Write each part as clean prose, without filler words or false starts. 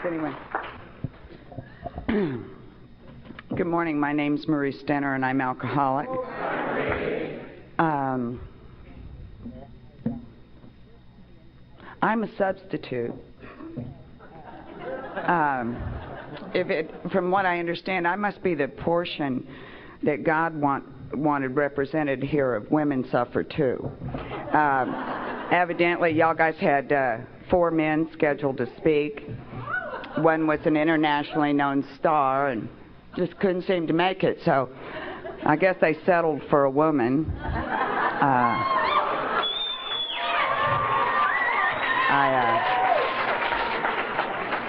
Anyway. Good morning. My name's Marie Stenner, and I'm alcoholic. I'm a substitute. From what I understand, I must be the portion that God wanted represented here of women suffer too. Evidently, y'all guys had 4 men scheduled to speak. One was an internationally known star and just couldn't seem to make it, so I guess they settled for a woman.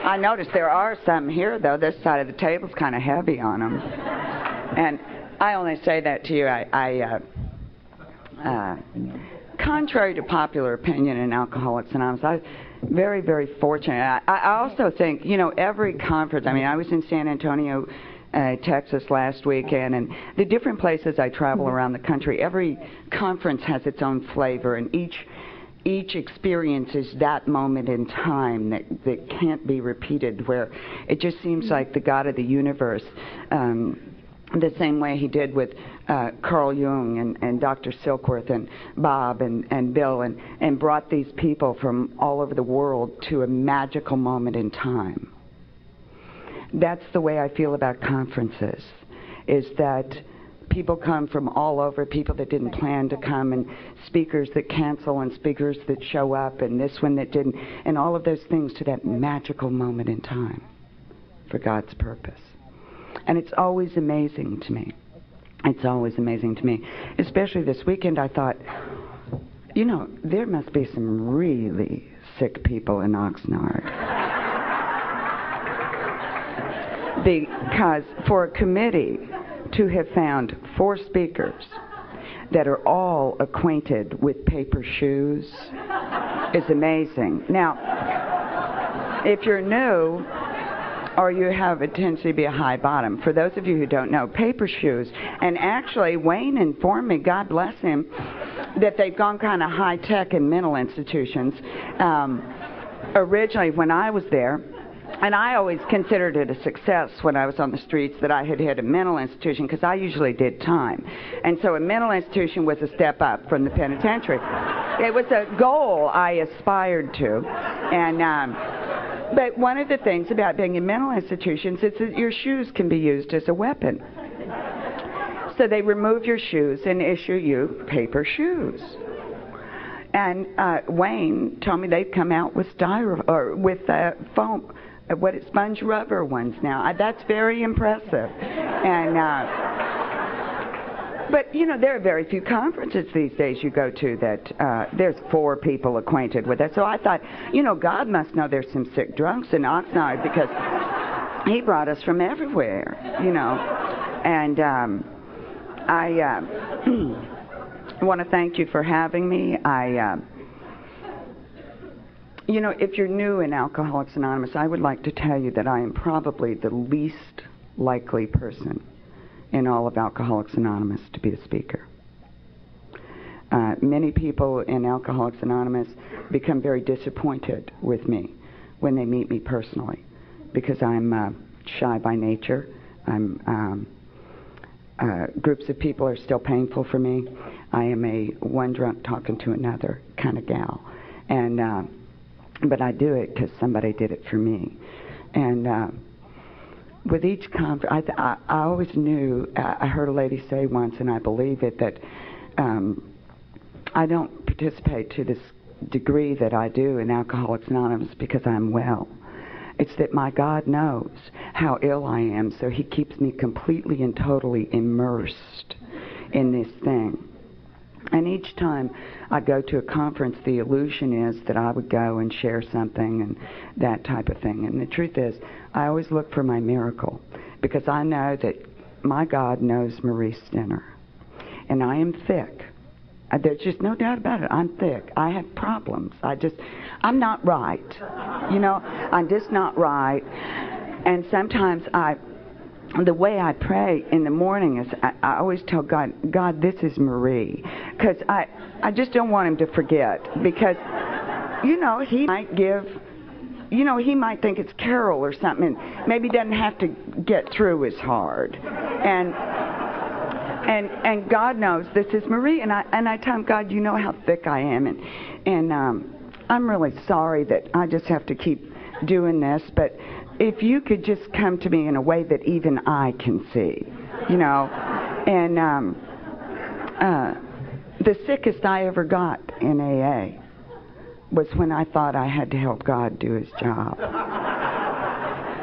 I noticed there are some here, though. This side of the table's kind of heavy on them. And I only say that to you. Contrary to popular opinion in Alcoholics Anonymous, I'm very, very fortunate. I also think, every conference, I was in San Antonio, Texas last weekend, and the different places I travel around the country, every conference has its own flavor, and each experience is that moment in time that can't be repeated, where it just seems like the God of the universe, the same way he did with Carl Jung and Dr. Silkworth and Bob and Bill, and brought these people from all over the world to a magical moment in time. That's the way I feel about conferences, is that people come from all over, people that didn't plan to come, and speakers that cancel, and speakers that show up, and this one that didn't, and all of those things to that magical moment in time for God's purpose. And it's always amazing to me. It's always amazing to me. Especially this weekend, I thought, there must be some really sick people in Oxnard. Because for a committee to have found 4 speakers that are all acquainted with paper shoes is amazing. Now, if you're new, or you have a tendency to be a high bottom. For those of you who don't know, paper shoes, and actually Wayne informed me, God bless him, that they've gone kind of high-tech in mental institutions. Originally, when I was there, and I always considered it a success when I was on the streets that I had hit a mental institution, because I usually did time. And so a mental institution was a step up from the penitentiary. It was a goal I aspired to. But one of the things about being in mental institutions is that your shoes can be used as a weapon. So they remove your shoes and issue you paper shoes. And Wayne told me they've come out with foam, sponge rubber ones now. That's very impressive. And but there are very few conferences these days you go to that there's 4 people acquainted with it. So I thought, God must know there's some sick drunks in Oxnard, because he brought us from everywhere, And I want to thank you for having me. If you're new in Alcoholics Anonymous, I would like to tell you that I am probably the least likely person in all of Alcoholics Anonymous to be a speaker. Many people in Alcoholics Anonymous become very disappointed with me when they meet me personally, because I'm shy by nature. Groups of people are still painful for me. I am a one drunk talking to another kind of gal, but I do it because somebody did it for me. And with each conference, I always knew, I heard a lady say once, and I believe it, that I don't participate to this degree that I do in Alcoholics Anonymous because I'm well. It's that my God knows how ill I am, so he keeps me completely and totally immersed in this thing. And each time I go to a conference, the illusion is that I would go and share something and that type of thing. And the truth is, I always look for my miracle, because I know that my God knows Marie Stenner. And I am thick. There's just no doubt about it. I'm thick. I have problems. I'm not right. I'm just not right. And sometimes the way I pray in the morning is I always tell God, this is Marie. Because I just don't want him to forget. Because, he might give you know, he might think it's Carol or something, and maybe doesn't have to get through as hard. And God knows this is Marie, and I tell him, God, you know how thick I am, and I'm really sorry that I just have to keep doing this, but if you could just come to me in a way that even I can see, you know. And the sickest I ever got in AA was when I thought I had to help God do his job.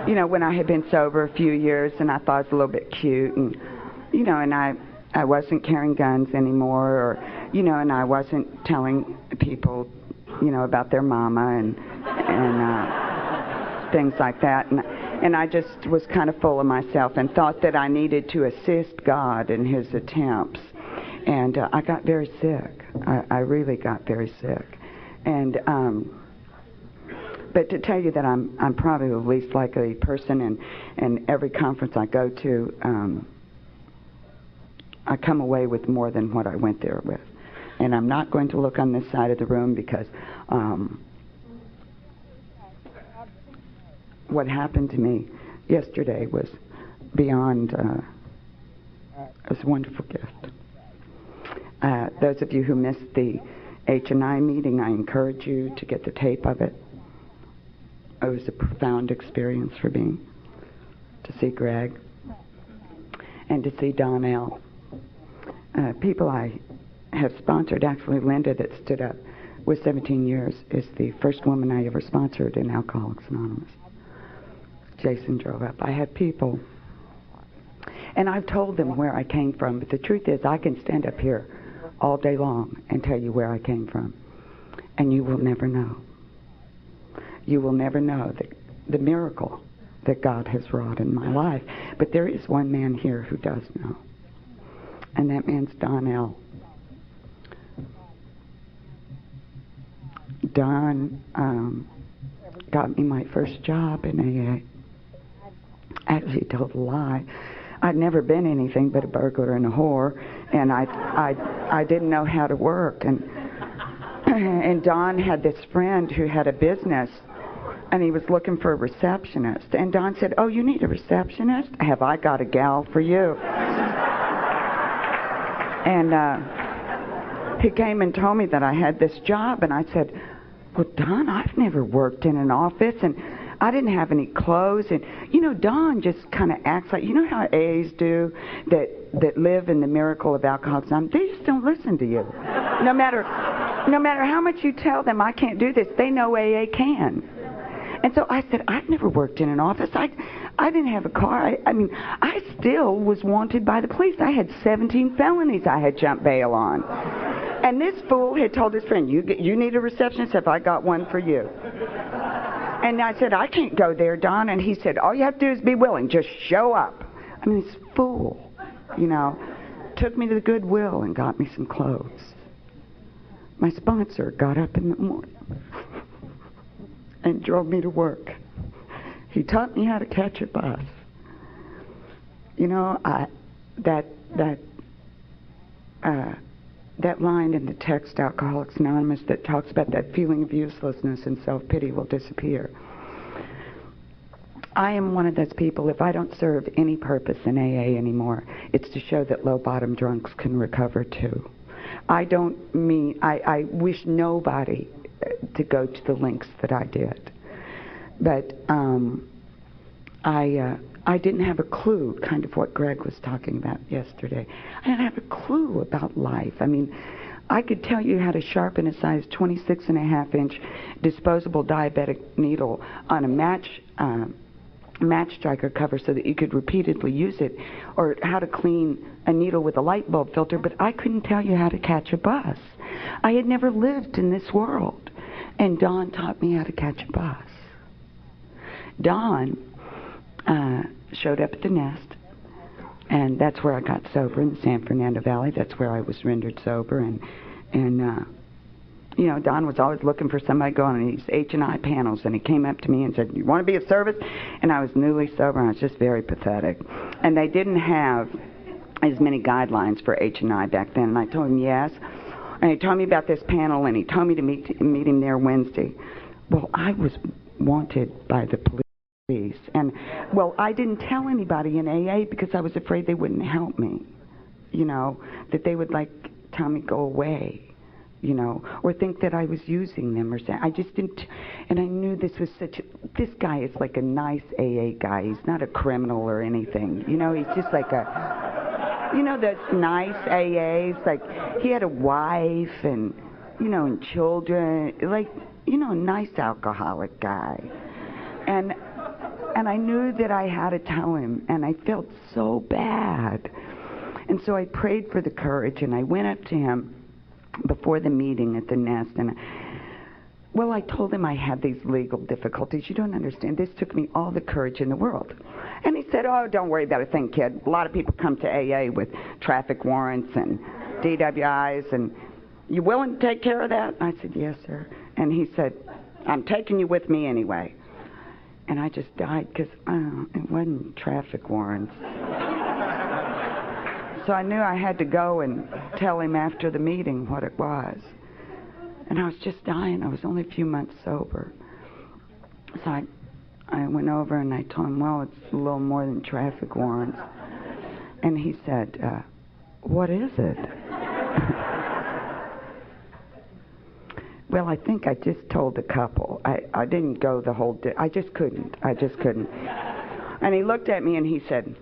You know, when I had been sober a few years and I thought I was a little bit cute, and, you know, and I wasn't carrying guns anymore, or, you know, and I wasn't telling people, you know, about their mama and things like that. And I just was kind of full of myself and thought that I needed to assist God in his attempts. And I got very sick. I really got very sick. And but to tell you that I'm probably the least likely person, and every conference I go to, I come away with more than what I went there with. And I'm not going to look on this side of the room because what happened to me yesterday was beyond, it was a wonderful gift. Those of you who missed the H&I meeting, I encourage you to get the tape of it. It was a profound experience for me to see Greg and to see Donnell. People I have sponsored, actually Linda that stood up with 17 years is the first woman I ever sponsored in Alcoholics Anonymous. Jason drove up. I had people, and I've told them where I came from, but the truth is I can stand up here all day long and tell you where I came from, and you will never know. You will never know the miracle that God has wrought in my life. But there is one man here who does know, and that man's Donnell. Don got me my first job in AA. Actually, he told a lie. I'd never been anything but a burglar and a whore, and I didn't know how to work. And Don had this friend who had a business, and he was looking for a receptionist. And Don said, "Oh, you need a receptionist? Have I got a gal for you?" And he came and told me that I had this job, and I said, "Well, Don, I've never worked in an office, and I didn't have any clothes." And, you know, Don just kind of acts like, you know how AAs do, that live in the miracle of Alcoholics Anonymous? They just don't listen to you. No matter how much you tell them, I can't do this, they know AA can. And so I said, I've never worked in an office. I didn't have a car. I mean, I still was wanted by the police. I had 17 felonies I had jumped bail on. And this fool had told his friend, you need a receptionist? Have I got one for you? And I said, I can't go there, Don. And he said, all you have to do is be willing. Just show up. I mean, this fool, you know, took me to the Goodwill and got me some clothes. My sponsor got up in the morning and drove me to work. He taught me how to catch a bus. You know, that line in the text, Alcoholics Anonymous, that talks about that feeling of uselessness and self-pity will disappear. I am one of those people, if I don't serve any purpose in AA anymore, it's to show that low-bottom drunks can recover too. I wish nobody to go to the lengths that I did. But I didn't have a clue, kind of what Greg was talking about yesterday. I didn't have a clue about life. I mean, I could tell you how to sharpen a size 26.5-inch disposable diabetic needle on a match striker cover so that you could repeatedly use it, or how to clean a needle with a light bulb filter, but I couldn't tell you how to catch a bus. I had never lived in this world, and Don taught me how to catch a bus. Don showed up at the Nest, and that's where I got sober, in the San Fernando Valley. That's where I was rendered sober, and you know, Don was always looking for somebody going on these H&I panels, and he came up to me and said, "You want to be of service?" And I was newly sober, and I was just very pathetic. And they didn't have as many guidelines for H&I back then, and I told him yes. And he told me about this panel, and he told me to meet him there Wednesday. Well, I was wanted by the police. And, well, I didn't tell anybody in AA because I was afraid they wouldn't help me, you know, that they would, like, tell me go away, you know, or think that I was using them or something. I just didn't, and I knew this was this guy is like a nice AA guy. He's not a criminal or anything, you know, he's just like a, you know, those nice AAs, like, he had a wife and, you know, and children, like, you know, a nice alcoholic guy. And I knew that I had to tell him, and I felt so bad. And so I prayed for the courage, and I went up to him before the meeting at the Nest, and well, I told him I had these legal difficulties. You don't understand. This took me all the courage in the world. And he said, oh, don't worry about a thing, kid. A lot of people come to AA with traffic warrants and DWIs, and you willing to take care of that? I said, yes, sir. And he said, I'm taking you with me anyway. And I just died because it wasn't traffic warrants. So I knew I had to go and tell him after the meeting what it was. And I was just dying. I was only a few months sober. So I went over and I told him, well, it's a little more than traffic warrants. And he said, what is it? Well, I think I just told a couple. I didn't go the whole day. I just couldn't. And he looked at me and he said,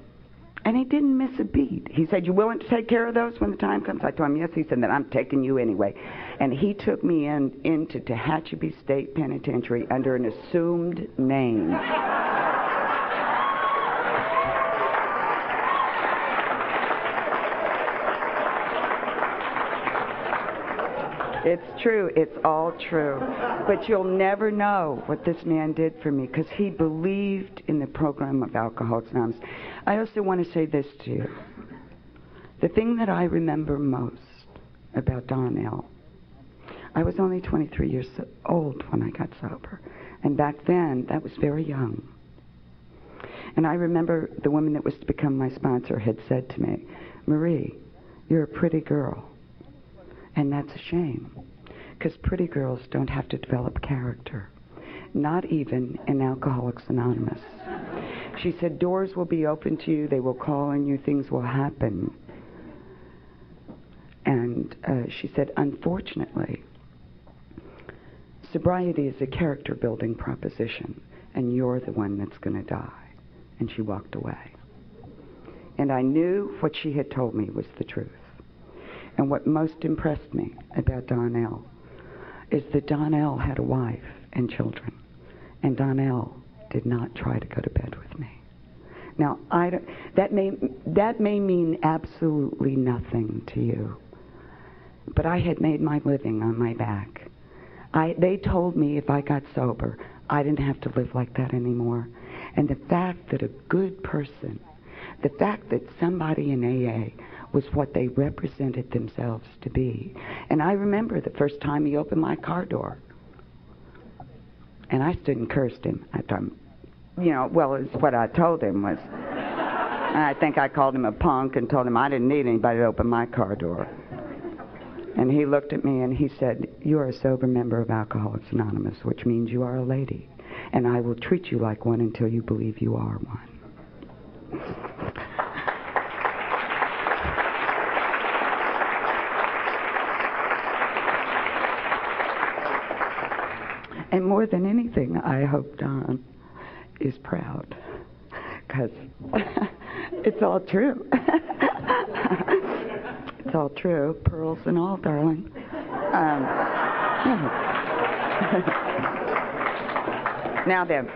and he didn't miss a beat. He said, you willing to take care of those when the time comes? I told him, yes. He said, then I'm taking you anyway. And he took me into Tehachapi State Penitentiary under an assumed name. It's true. It's all true. But you'll never know what this man did for me because he believed in the program of Alcoholics Anonymous. I also want to say this to you. The thing that I remember most about Donnell, I was only 23 years old when I got sober. And back then, that was very young. And I remember the woman that was to become my sponsor had said to me, Marie, you're a pretty girl. And that's a shame, because pretty girls don't have to develop character, not even in Alcoholics Anonymous. She said, doors will be open to you, they will call on you, things will happen. And she said, unfortunately, sobriety is a character-building proposition, and you're the one that's going to die. And she walked away. And I knew what she had told me was the truth. And what most impressed me about Donnell is that Donnell had a wife and children, and Donnell did not try to go to bed with me. Now, that may mean absolutely nothing to you, but I had made my living on my back. They told me if I got sober, I didn't have to live like that anymore. And the fact that a good person, the fact that somebody in AA was what they represented themselves to be. And I remember the first time he opened my car door. And I stood and cursed him. I told him, you know, well, it's what I told him was, and I think I called him a punk and told him I didn't need anybody to open my car door. And he looked at me and he said, you are a sober member of Alcoholics Anonymous, which means you are a lady. And I will treat you like one until you believe you are one. And more than anything, I hope Don is proud, because it's all true. It's all true, pearls and all, darling. Now then,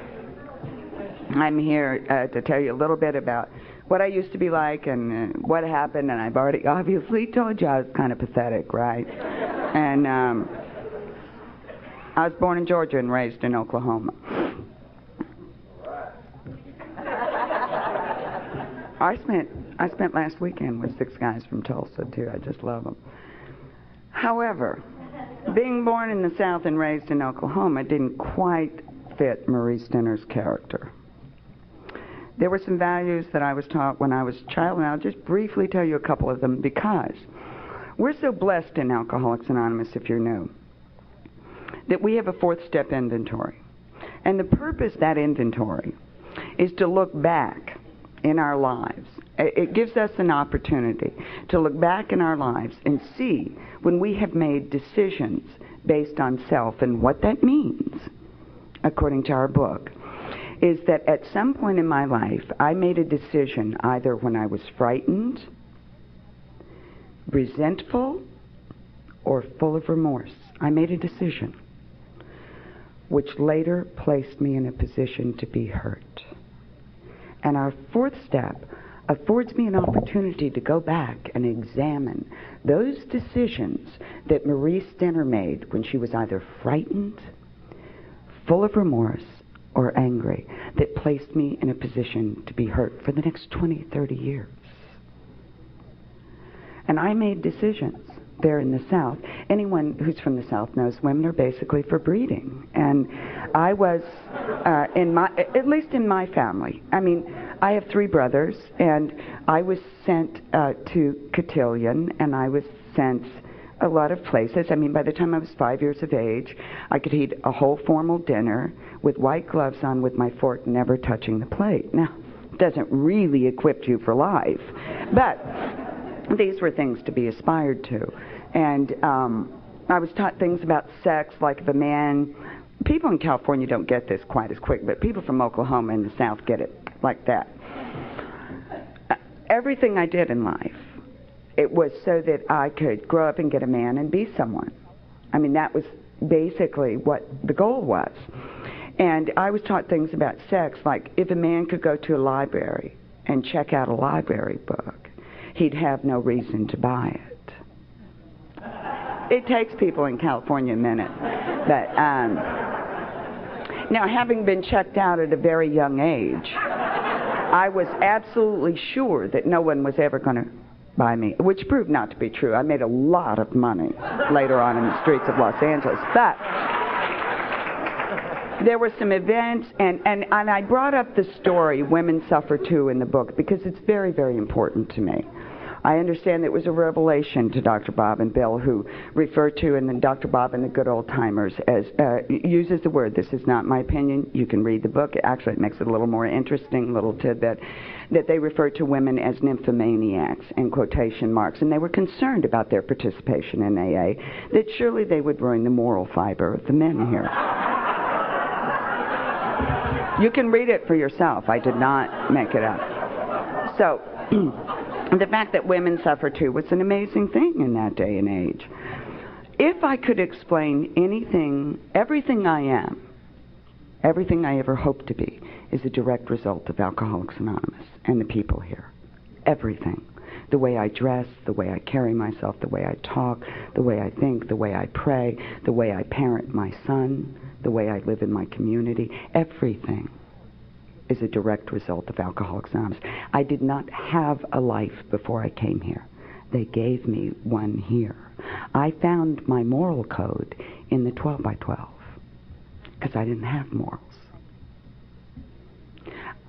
I'm here to tell you a little bit about what I used to be like and what happened, and I've already obviously told you I was kind of pathetic, right? And I was born in Georgia and raised in Oklahoma. I spent last weekend with 6 guys from Tulsa, too. I just love them. However, being born in the South and raised in Oklahoma didn't quite fit Marie Stinner's character. There were some values that I was taught when I was a child, and I'll just briefly tell you a couple of them because we're so blessed in Alcoholics Anonymous, if you're new, that we have a 4th step inventory. And the purpose of that inventory is to look back in our lives. It gives us an opportunity to look back in our lives and see when we have made decisions based on self. And what that means, according to our book, is that at some point in my life, I made a decision either when I was frightened, resentful, or full of remorse. I made a decision which later placed me in a position to be hurt. And our fourth step affords me an opportunity to go back and examine those decisions that Marie Stenner made when she was either frightened, full of remorse, or angry, that placed me in a position to be hurt for the next 20, 30 years. And I made decisions there in the South. Anyone who's from the South knows women are basically for breeding. And I was, at least in my family, I mean, I have 3 brothers, and I was sent to Cotillion, and I was sent a lot of places. I mean, by the time I was 5 years of age, I could eat a whole formal dinner with white gloves on with my fork never touching the plate. Now, it doesn't really equip you for life, but these were things to be aspired to. And I was taught things about sex, like if a man, people in California don't get this quite as quick, but people from Oklahoma and the South get it like that. Everything I did in life, it was so that I could grow up and get a man and be someone. I mean, that was basically what the goal was. And I was taught things about sex, like if a man could go to a library and check out a library book, he'd have no reason to buy it. It takes people in California a minute. But now, having been checked out at a very young age, I was absolutely sure that no one was ever going to buy me, which proved not to be true. I made a lot of money later on in the streets of Los Angeles. But there were some events, and I brought up the story Women Suffer Too in the book because it's very, very important to me. I understand that it was a revelation to Dr. Bob and Bill, who refer to, and then Dr. Bob and the Good Old Timers, as uses the word, this is not my opinion, you can read the book, actually it makes it a little more interesting, little tidbit, that they refer to women as nymphomaniacs, in quotation marks, and they were concerned about their participation in AA, that surely they would ruin the moral fiber of the men here. You can read it for yourself, I did not make it up. So, the fact that women suffer too was an amazing thing in that day and age. If I could explain anything, everything I am, everything I ever hope to be, is a direct result of Alcoholics Anonymous and the people here. Everything. The way I dress, the way I carry myself, the way I talk, the way I think, the way I pray, the way I parent my son, the way I live in my community, everything is a direct result of Alcoholics Anonymous. I did not have a life before I came here. They gave me one here. I found my moral code in the 12 by 12 because I didn't have morals.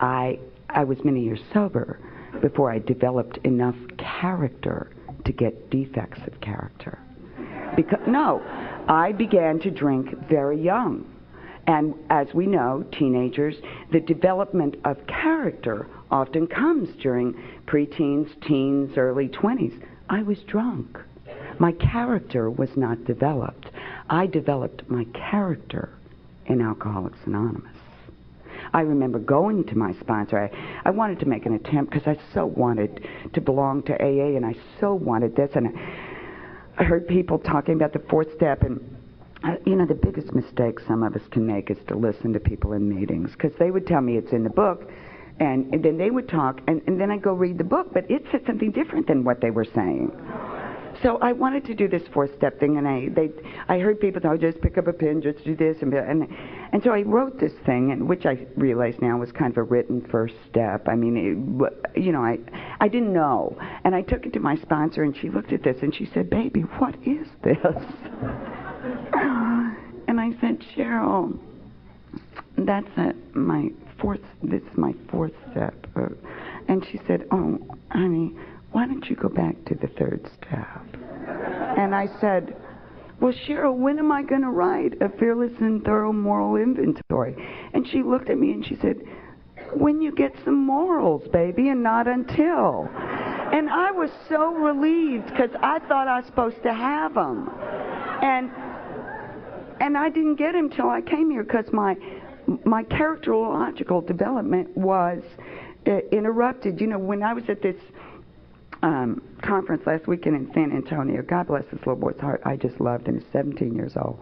I was many years sober before I developed enough character to get defects of character. I began to drink very young. And as we know, teenagers, the development of character often comes during preteens, teens, early 20s. I was drunk. My character was not developed. I developed my character in Alcoholics Anonymous. I remember going to my sponsor. I wanted to make an attempt because I so wanted to belong to AA, and I so wanted this. And I heard people talking about the fourth step, and you know, the biggest mistake some of us can make is to listen to people in meetings, because they would tell me it's in the book, and then they would talk, and then I'd go read the book, but it said something different than what they were saying. So I wanted to do this fourth-step thing, and I heard people say, oh, just pick up a pen, just do this, and so I wrote this thing, and which I realize now was kind of a written first step. I mean, you know, I didn't know, and I took it to my sponsor, and she looked at this, and she said, baby, what is this? And I said, Cheryl, that's this is my fourth step. And she said, oh, honey, why don't you go back to the third step? And I said, well, Cheryl, when am I going to write a fearless and thorough moral inventory? And she looked at me and she said, when you get some morals, baby, and not until. And I was so relieved because I thought I was supposed to have them. And I didn't get him till I came here because my characterological development was interrupted. You know, when I was at this conference last weekend in San Antonio, God bless this little boy's heart, I just loved him. He's 17 years old,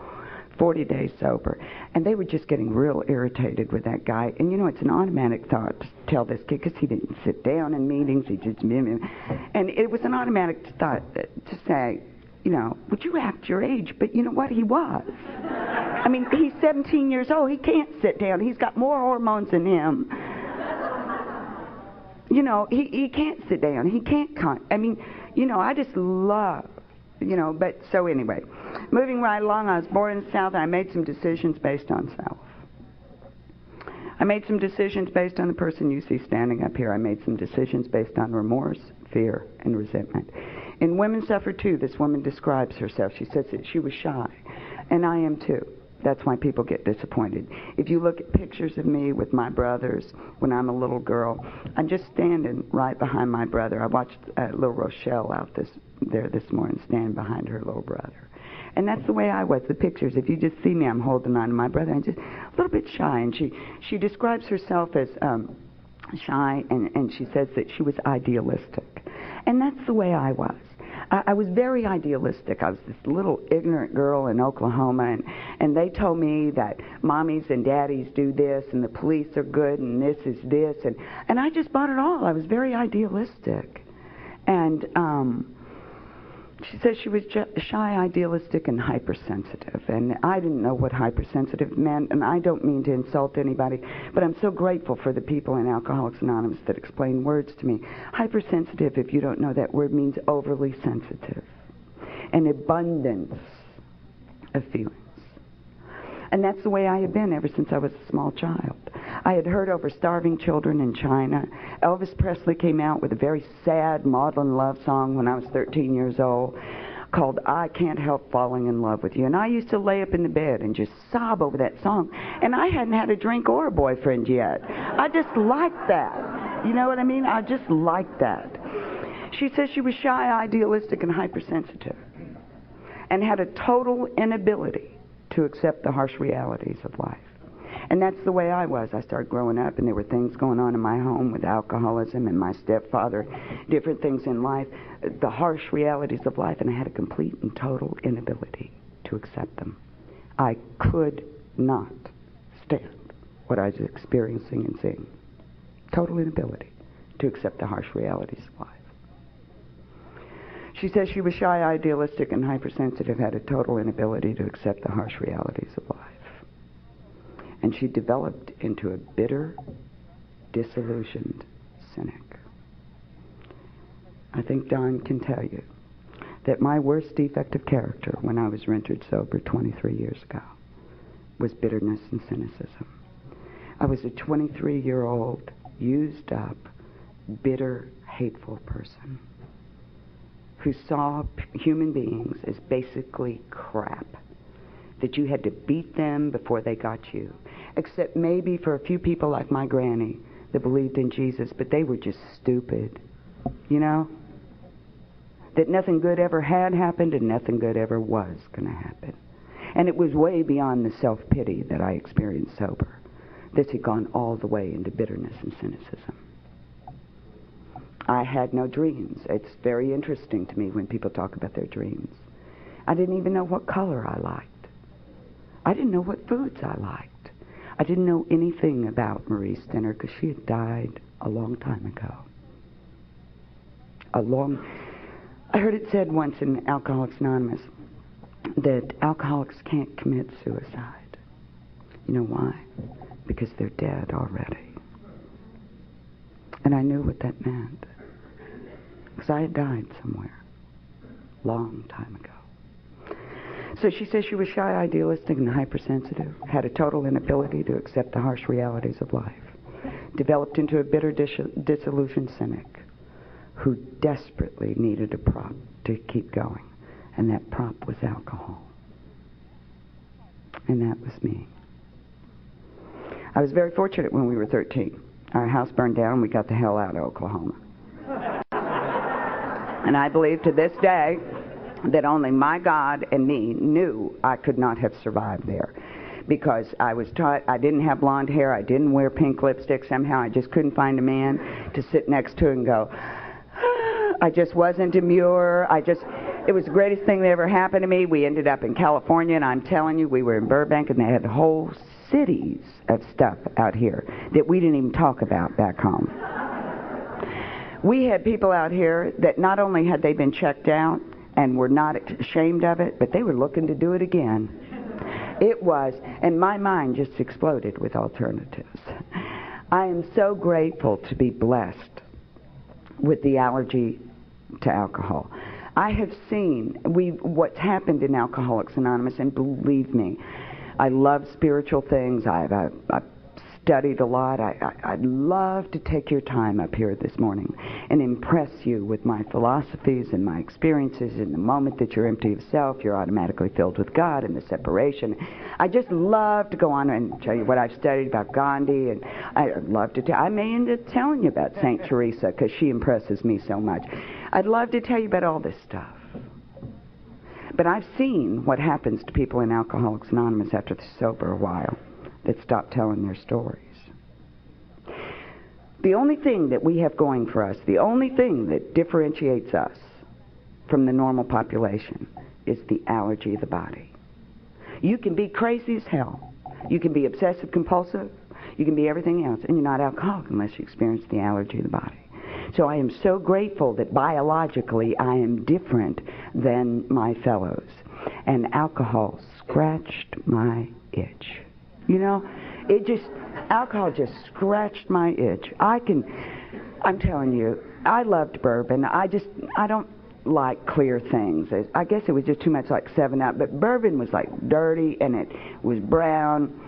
40 days sober. And they were just getting real irritated with that guy. And, you know, it's an automatic thought to tell this kid, because he didn't sit down in meetings, he just... And it was an automatic thought to say, you know, would you act your age? But you know what? He was. I mean, he's 17 years old. He can't sit down. He's got more hormones in him. You know, he can't sit down. He can't... I mean, you know, I just love... You know, but so anyway, moving right along, I was born in the South. I made some decisions based on self. I made some decisions based on the person you see standing up here. I made some decisions based on remorse, fear, and resentment. In Women Suffer Too, this woman describes herself. She says that she was shy, and I am too. That's why people get disappointed. If you look at pictures of me with my brothers when I'm a little girl, I'm just standing right behind my brother. I watched little Rochelle out there this morning stand behind her little brother. And that's the way I was, the pictures. If you just see me, I'm holding on to my brother. I'm just a little bit shy. And she describes herself as shy, and she says that she was idealistic. And that's the way I was. I was very idealistic. I was this little ignorant girl in Oklahoma, and they told me that mommies and daddies do this, and the police are good, and this is this, and I just bought it all. I was very idealistic. And she says she was shy, idealistic, and hypersensitive. And I didn't know what hypersensitive meant, and I don't mean to insult anybody, but I'm so grateful for the people in Alcoholics Anonymous that explain words to me. Hypersensitive, if you don't know that word, means overly sensitive. An abundance of feelings. And that's the way I had been ever since I was a small child. I had heard over starving children in China. Elvis Presley came out with a very sad maudlin love song when I was 13 years old called I Can't Help Falling in Love with You. And I used to lay up in the bed and just sob over that song. And I hadn't had a drink or a boyfriend yet. I just liked that. You know what I mean? I just liked that. She says she was shy, idealistic, and hypersensitive, and had a total inability to accept the harsh realities of life. And that's the way I was. I started growing up, and there were things going on in my home with alcoholism and my stepfather, different things in life, the harsh realities of life, and I had a complete and total inability to accept them. I could not stand what I was experiencing and seeing. Total inability to accept the harsh realities of life. She says she was shy, idealistic, and hypersensitive, had a total inability to accept the harsh realities of life. And she developed into a bitter, disillusioned cynic. I think Don can tell you that my worst defect of character when I was rendered sober 23 years ago was bitterness and cynicism. I was a 23-year-old, used up, bitter, hateful person who saw human beings as basically crap, that you had to beat them before they got you, except maybe for a few people like my granny that believed in Jesus, but they were just stupid, you know? That nothing good ever had happened and nothing good ever was going to happen. And it was way beyond the self-pity that I experienced sober. This had gone all the way into bitterness and cynicism. I had no dreams. It's very interesting to me when people talk about their dreams. I didn't even know what color I liked. I didn't know what foods I liked. I didn't know anything about Marie Stinner because she had died a long time ago. I heard it said once in Alcoholics Anonymous that alcoholics can't commit suicide. You know why? Because they're dead already. And I knew what that meant. Because I had died somewhere. Long time ago. So she says she was shy, idealistic, and hypersensitive. Had a total inability to accept the harsh realities of life. Developed into a bitter, disillusioned cynic who desperately needed a prop to keep going. And that prop was alcohol. and that was me. I was very fortunate when we were 13. Our house burned down and we got the hell out of Oklahoma. And I believe to this day that only my God and me knew I could not have survived there. Because I was taught, I didn't have blonde hair, I didn't wear pink lipstick, somehow I just couldn't find a man to sit next to and go, I just wasn't demure, it was the greatest thing that ever happened to me. We ended up in California, and I'm telling you, we were in Burbank, and they had whole cities of stuff out here that we didn't even talk about back home. We had people out here that not only had they been checked out and were not ashamed of it, but they were looking to do it again. It was, and my mind just exploded with alternatives. I am so grateful to be blessed with the allergy to alcohol. I have seen what's happened in Alcoholics Anonymous, and believe me, I love spiritual things. I've studied a lot. I'd love to take your time up here this morning and impress you with my philosophies and my experiences. In the moment that you're empty of self, you're automatically filled with God and the separation. I just love to go on and tell you what I've studied about Gandhi, and I'd love to I may end up telling you about St. Teresa because she impresses me so much. I'd love to tell you about all this stuff. But I've seen what happens to people in Alcoholics Anonymous after they're sober a while, that stop telling their stories. The only thing that we have going for us, the only thing that differentiates us from the normal population is the allergy of the body. You can be crazy as hell. You can be obsessive compulsive. You can be everything else, and you're not alcoholic unless you experience the allergy of the body. So I am so grateful that biologically I am different than my fellows. And alcohol scratched my itch. You know, alcohol just scratched my itch. I'm telling you, I loved bourbon. I don't like clear things. I guess it was just too much like 7-Up, but bourbon was like dirty, and it was brown,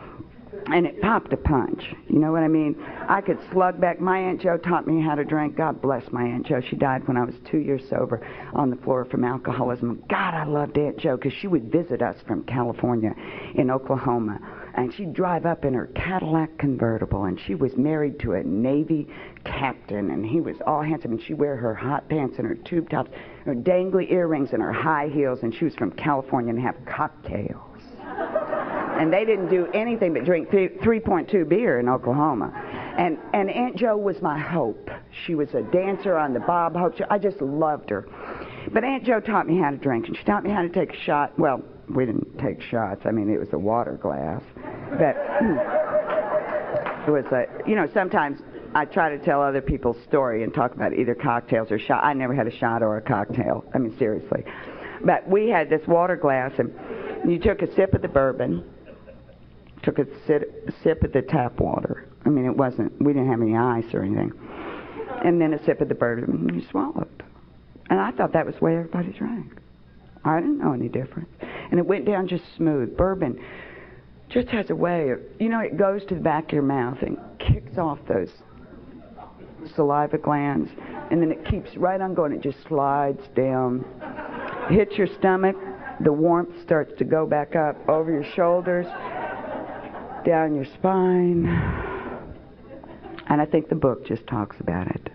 and it popped a punch. You know what I mean? I could slug back. My Aunt Jo taught me how to drink. God bless my Aunt Jo. She died when I was 2 years sober on the floor from alcoholism. God, I loved Aunt Jo because she would visit us from California in Oklahoma. And she'd drive up in her Cadillac convertible, and she was married to a Navy captain, and he was all handsome, and she'd wear her hot pants and her tube tops, her dangly earrings and her high heels, and she was from California and have cocktails. And they didn't do anything but drink 3.2 beer in Oklahoma. And Aunt Jo was my hope. She was a dancer on the Bob Hope show. I just loved her. But Aunt Jo taught me how to drink, and she taught me how to take a shot. Well, we didn't take shots. I mean, it was a water glass. But it was sometimes I try to tell other people's story and talk about either cocktails or shot. I never had a shot or a cocktail. I mean, seriously. But we had this water glass, and you took a sip of the bourbon, took a sip of the tap water. I mean, we didn't have any ice or anything. And then a sip of the bourbon, and you swallowed. And I thought that was the way everybody drank. I didn't know any difference. And it went down just smooth. Bourbon just has a way of, it goes to the back of your mouth and kicks off those saliva glands, and then it keeps right on going. It just slides down, hits your stomach, the warmth starts to go back up over your shoulders, down your spine. And I think the book just talks about it.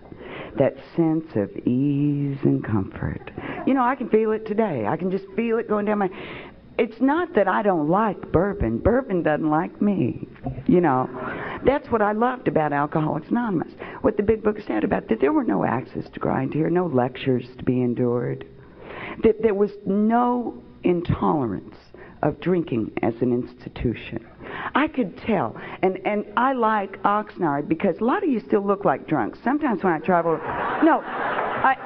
That sense of ease and comfort. I can feel it today. I can just feel it going down my... It's not that I don't like bourbon. Bourbon doesn't like me. That's what I loved about Alcoholics Anonymous. What the big book said about that there were no axes to grind here, no lectures to be endured. That there was no intolerance of drinking as an institution. I could tell. And I like Oxnard because a lot of you still look like drunks. Sometimes when I travel... No,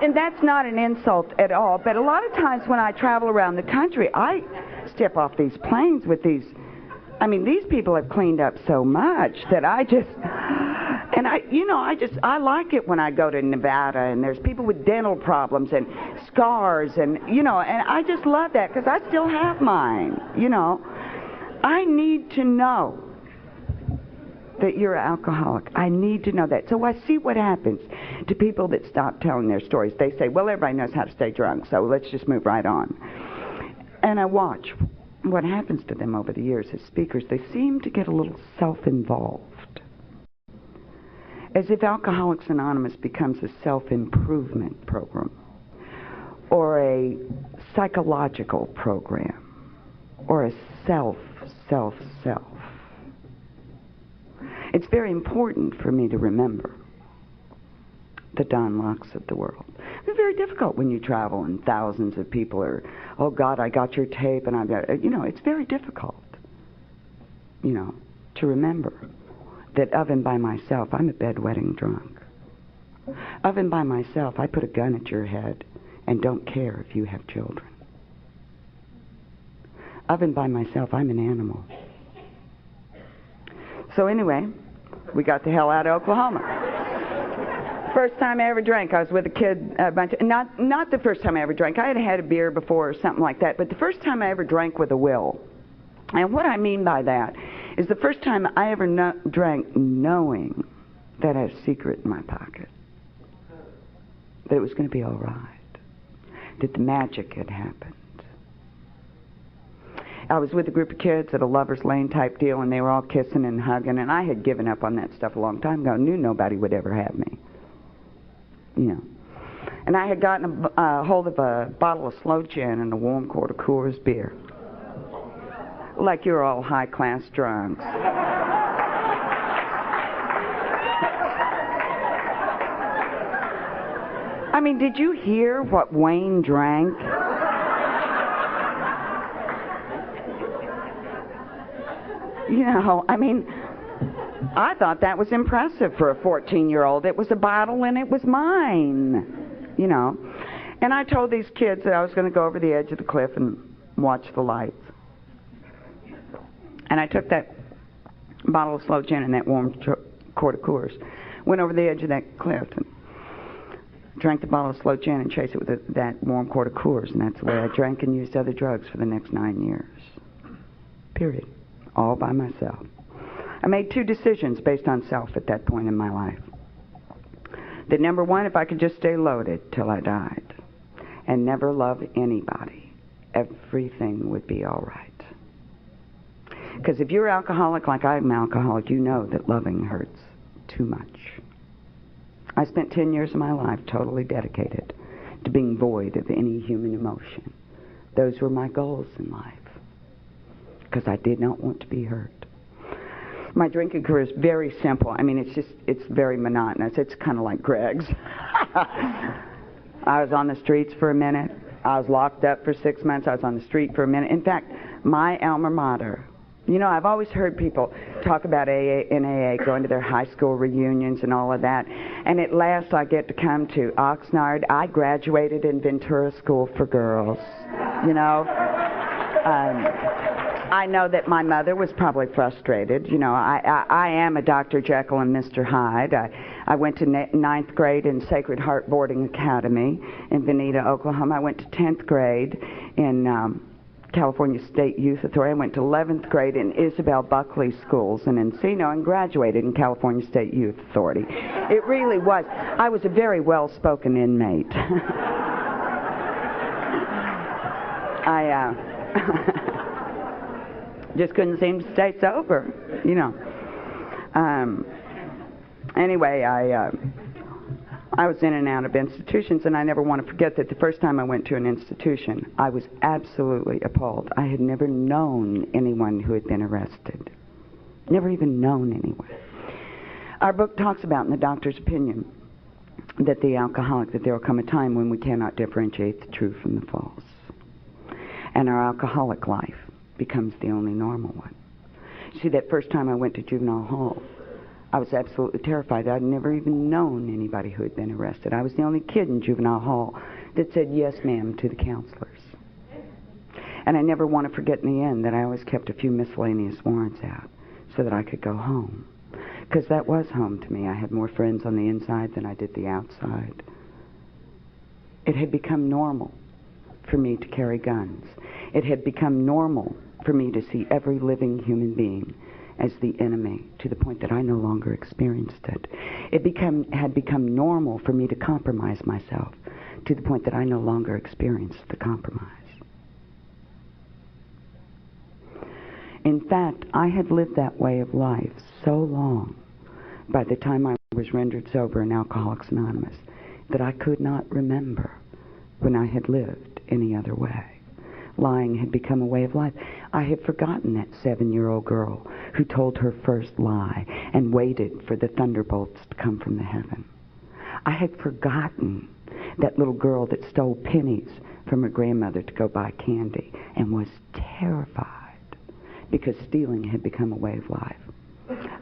and that's not an insult at all, but a lot of times when I travel around the country, I step off these planes with these... I mean, these people have cleaned up so much that I just... And I like it when I go to Nevada and there's people with dental problems and scars and I just love that because I still have mine, I need to know that you're an alcoholic. I need to know that. So I see what happens to people that stop telling their stories. They say, well, everybody knows how to stay drunk, so let's just move right on. And I watch what happens to them over the years as speakers, they seem to get a little self-involved. As if Alcoholics Anonymous becomes a self-improvement program, or a psychological program, or a self. It's very important for me to remember the Don Locks of the world. It's very difficult when you travel and thousands of people are, oh God, I got your tape, and I've got, it's very difficult, to remember that of and by myself, I'm a bedwetting drunk. Of and by myself, I put a gun at your head and don't care if you have children. Of and by myself, I'm an animal. So anyway, we got the hell out of Oklahoma. First time I ever drank, I was with a kid, not the first time I ever drank. I had a beer before or something like that, but the first time I ever drank with a will. And what I mean by that is the first time I ever drank knowing that I had a secret in my pocket. That it was going to be all right. That the magic had happened. I was with a group of kids at a lover's lane type deal, and they were all kissing and hugging, and I had given up on that stuff a long time ago. Knew nobody would ever have me. And I had gotten a hold of a bottle of sloe gin and a warm quart of Coors beer. Like you're all high-class drunks. I mean, did you hear what Wayne drank? I thought that was impressive for a 14-year-old. It was a bottle and it was mine, And I told these kids that I was going to go over the edge of the cliff and watch the lights. And I took that bottle of sloe gin and that warm quart of Coors, went over the edge of that cliff and drank the bottle of sloe gin and chased it with that warm quart of Coors. And that's the way I drank and used other drugs for the next 9 years. Period. All by myself. I made 2 decisions based on self at that point in my life. That number 1, if I could just stay loaded till I died and never love anybody, everything would be all right. Because if you're alcoholic like I'm alcoholic, you know that loving hurts too much. I spent 10 years of my life totally dedicated to being void of any human emotion. Those were my goals in life. Because I did not want to be hurt. My drinking career is very simple. I mean, it's very monotonous. It's kind of like Greg's. I was on the streets for a minute. I was locked up for 6 months. I was on the street for a minute. In fact, my alma mater, I've always heard people talk about AA, going to their high school reunions and all of that. And at last I get to come to Oxnard. I graduated in Ventura School for Girls, I know that my mother was probably frustrated. I am a Dr. Jekyll and Mr. Hyde. I went to 9th grade in Sacred Heart Boarding Academy in Veneta, Oklahoma. I went to 10th grade in California State Youth Authority. I went to 11th grade in Isabel Buckley Schools in Encino and graduated in California State Youth Authority. It really was. I was a very well-spoken inmate. Just couldn't seem to stay sober, Anyway, I was in and out of institutions, and I never want to forget that the first time I went to an institution, I was absolutely appalled. I had never known anyone who had been arrested. Never even known anyone. Our book talks about, in the doctor's opinion, that the alcoholic, that there will come a time when we cannot differentiate the true from the false. And our alcoholic life becomes the only normal one. See, that first time I went to juvenile hall, I was absolutely terrified. I'd never even known anybody who had been arrested. I was the only kid in juvenile hall that said yes, ma'am, to the counselors. And I never want to forget in the end that I always kept a few miscellaneous warrants out so that I could go home. Because that was home to me. I had more friends on the inside than I did the outside. It had become normal for me to carry guns. It had become normal for me to see every living human being as the enemy, to the point that I no longer experienced it. It had become normal for me to compromise myself, to the point that I no longer experienced the compromise. In fact, I had lived that way of life so long by the time I was rendered sober in Alcoholics Anonymous that I could not remember when I had lived any other way. Lying had become a way of life. I had forgotten that 7-year-old girl who told her first lie and waited for the thunderbolts to come from the heaven. I had forgotten that little girl that stole pennies from her grandmother to go buy candy and was terrified because stealing had become a way of life.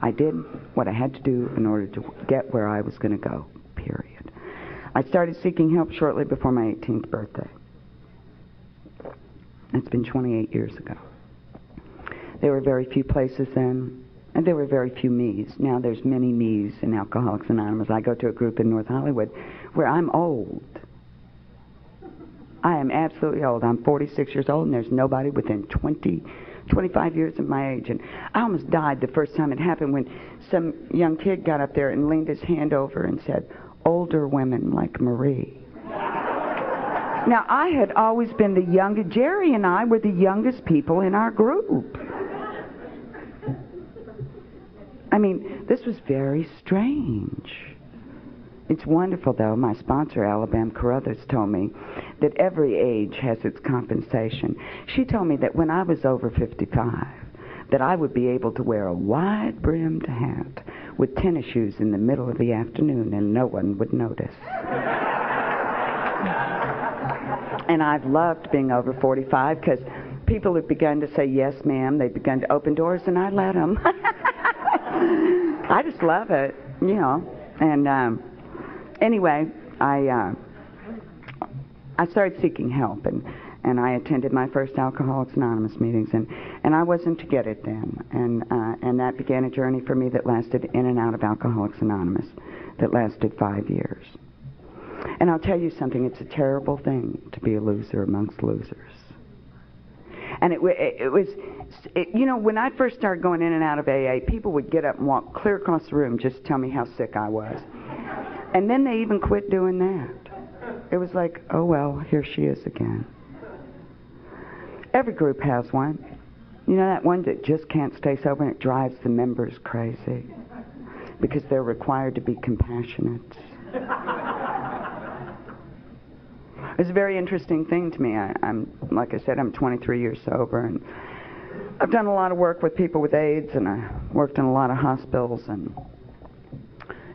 I did what I had to do in order to get where I was going to go, period. I started seeking help shortly before my 18th birthday. It's been 28 years ago. There were very few places then, and there were very few me's. Now there's many me's in Alcoholics Anonymous. I go to a group in North Hollywood where I'm old. I am absolutely old. I'm 46 years old, and there's nobody within 25 years of my age. And I almost died the first time it happened when some young kid got up there and leaned his hand over and said, "Older women like Marie." Now, I had always been the youngest. Jerry and I were the youngest people in our group. I mean, this was very strange. It's wonderful, though. My sponsor, Alabama Carruthers, told me that every age has its compensation. She told me that when I was over 55, that I would be able to wear a wide-brimmed hat with tennis shoes in the middle of the afternoon and no one would notice. And I've loved being over 45 because people have begun to say, "Yes, ma'am." They've begun to open doors, and I let them. I just love it, you know. And anyway, I started seeking help, and I attended my first Alcoholics Anonymous meetings, and I wasn't to get it then. And that began a journey for me that lasted in and out of Alcoholics Anonymous, that lasted 5 years. And I'll tell you something, it's a terrible thing to be a loser amongst losers. And it was, you know, when I first started going in and out of AA, people would get up and walk clear across the room just to tell me how sick I was. And then they even quit doing that. It was like, oh well, here she is again. Every group has one. You know, that one that just can't stay sober and it drives the members crazy because they're required to be compassionate. It's a very interesting thing to me. I'm like I said, I'm 23 years sober, and I've done a lot of work with people with AIDS, and I worked in a lot of hospitals, and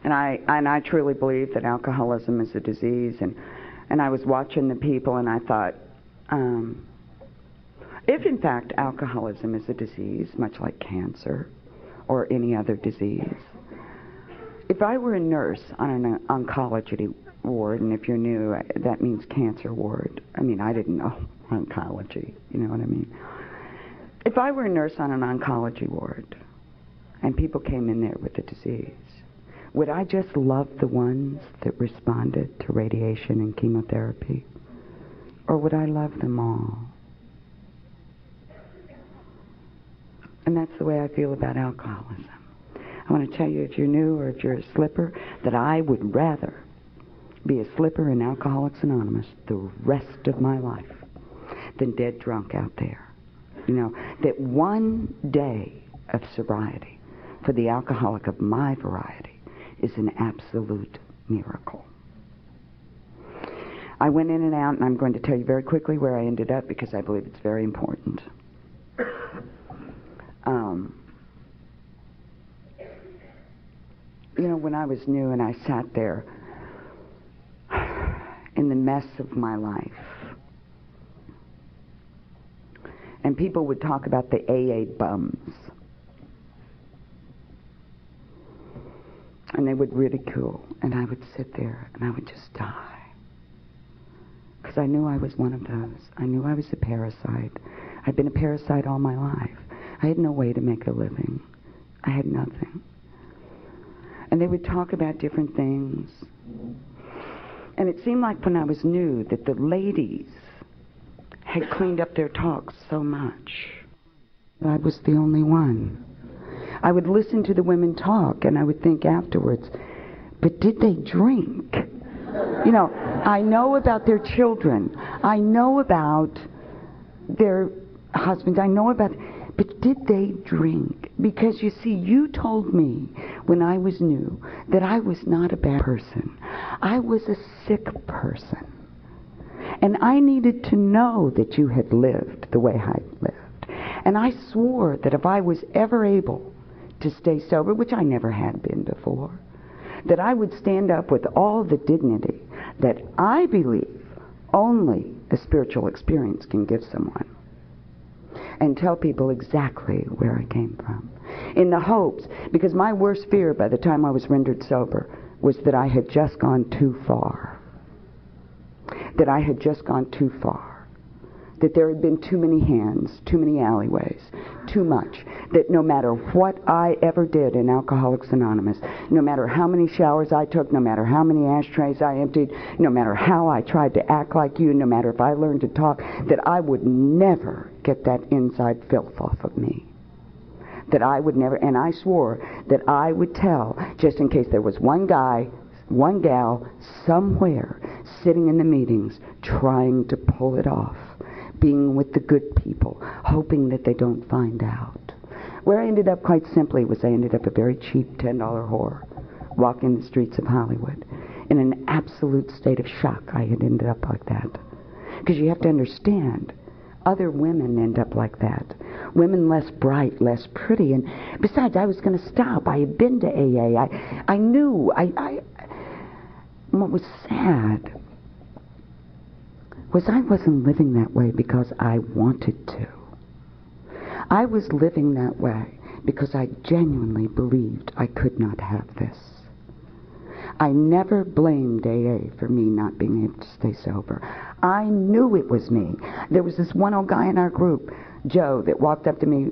I truly believe that alcoholism is a disease, and I was watching the people, and I thought, if in fact alcoholism is a disease, much like cancer or any other disease, if I were a nurse on an oncology ward, and if you're new, that means cancer ward. I mean, I didn't know oncology, you know what I mean? If I were a nurse on an oncology ward, and people came in there with a disease, would I just love the ones that responded to radiation and chemotherapy? Or would I love them all? And that's the way I feel about alcoholism. I want to tell you, if you're new or if you're a slipper, that I would rather be a slipper in Alcoholics Anonymous the rest of my life than dead drunk out there. You know, that one day of sobriety for the alcoholic of my variety is an absolute miracle. I went in and out, and I'm going to tell you very quickly where I ended up because I believe it's very important. You know, when I was new and I sat there in the mess of my life, and people would talk about the AA bums, and they would ridicule, and I would sit there and I would just die, because I knew I was one of those. I knew I was a parasite. I'd been a parasite all my life. I had no way to make a living. I had nothing. And they would talk about different things. And it seemed like when I was new that the ladies had cleaned up their talks so much. I was the only one. I would listen to the women talk, and I would think afterwards, but did they drink? You know, I know about their children. I know about their husbands. I know about... But did they drink? Because you see, you told me when I was new that I was not a bad person. I was a sick person. And I needed to know that you had lived the way I lived. And I swore that if I was ever able to stay sober, which I never had been before, that I would stand up with all the dignity that I believe only a spiritual experience can give someone, and tell people exactly where I came from. In the hopes, because my worst fear by the time I was rendered sober was that I had just gone too far. That I had just gone too far. That there had been too many hands, too many alleyways, too much. That no matter what I ever did in Alcoholics Anonymous, no matter how many showers I took, no matter how many ashtrays I emptied, no matter how I tried to act like you, no matter if I learned to talk, that I would never get that inside filth off of me. That I would never, and I swore that I would tell, just in case there was one guy, one gal, somewhere, sitting in the meetings, trying to pull it off, being with the good people, hoping that they don't find out. Where I ended up, quite simply, was I ended up a very cheap $10 whore, walking the streets of Hollywood, in an absolute state of shock. I had ended up like that. Because you have to understand, other women end up like that. Women less bright, less pretty. And besides, I was going to stop. I had been to AA. I knew. What was sad was I wasn't living that way because I wanted to. I was living that way because I genuinely believed I could not have this. I never blamed AA for me not being able to stay sober. I knew it was me. There was this one old guy in our group, Joe, that walked up to me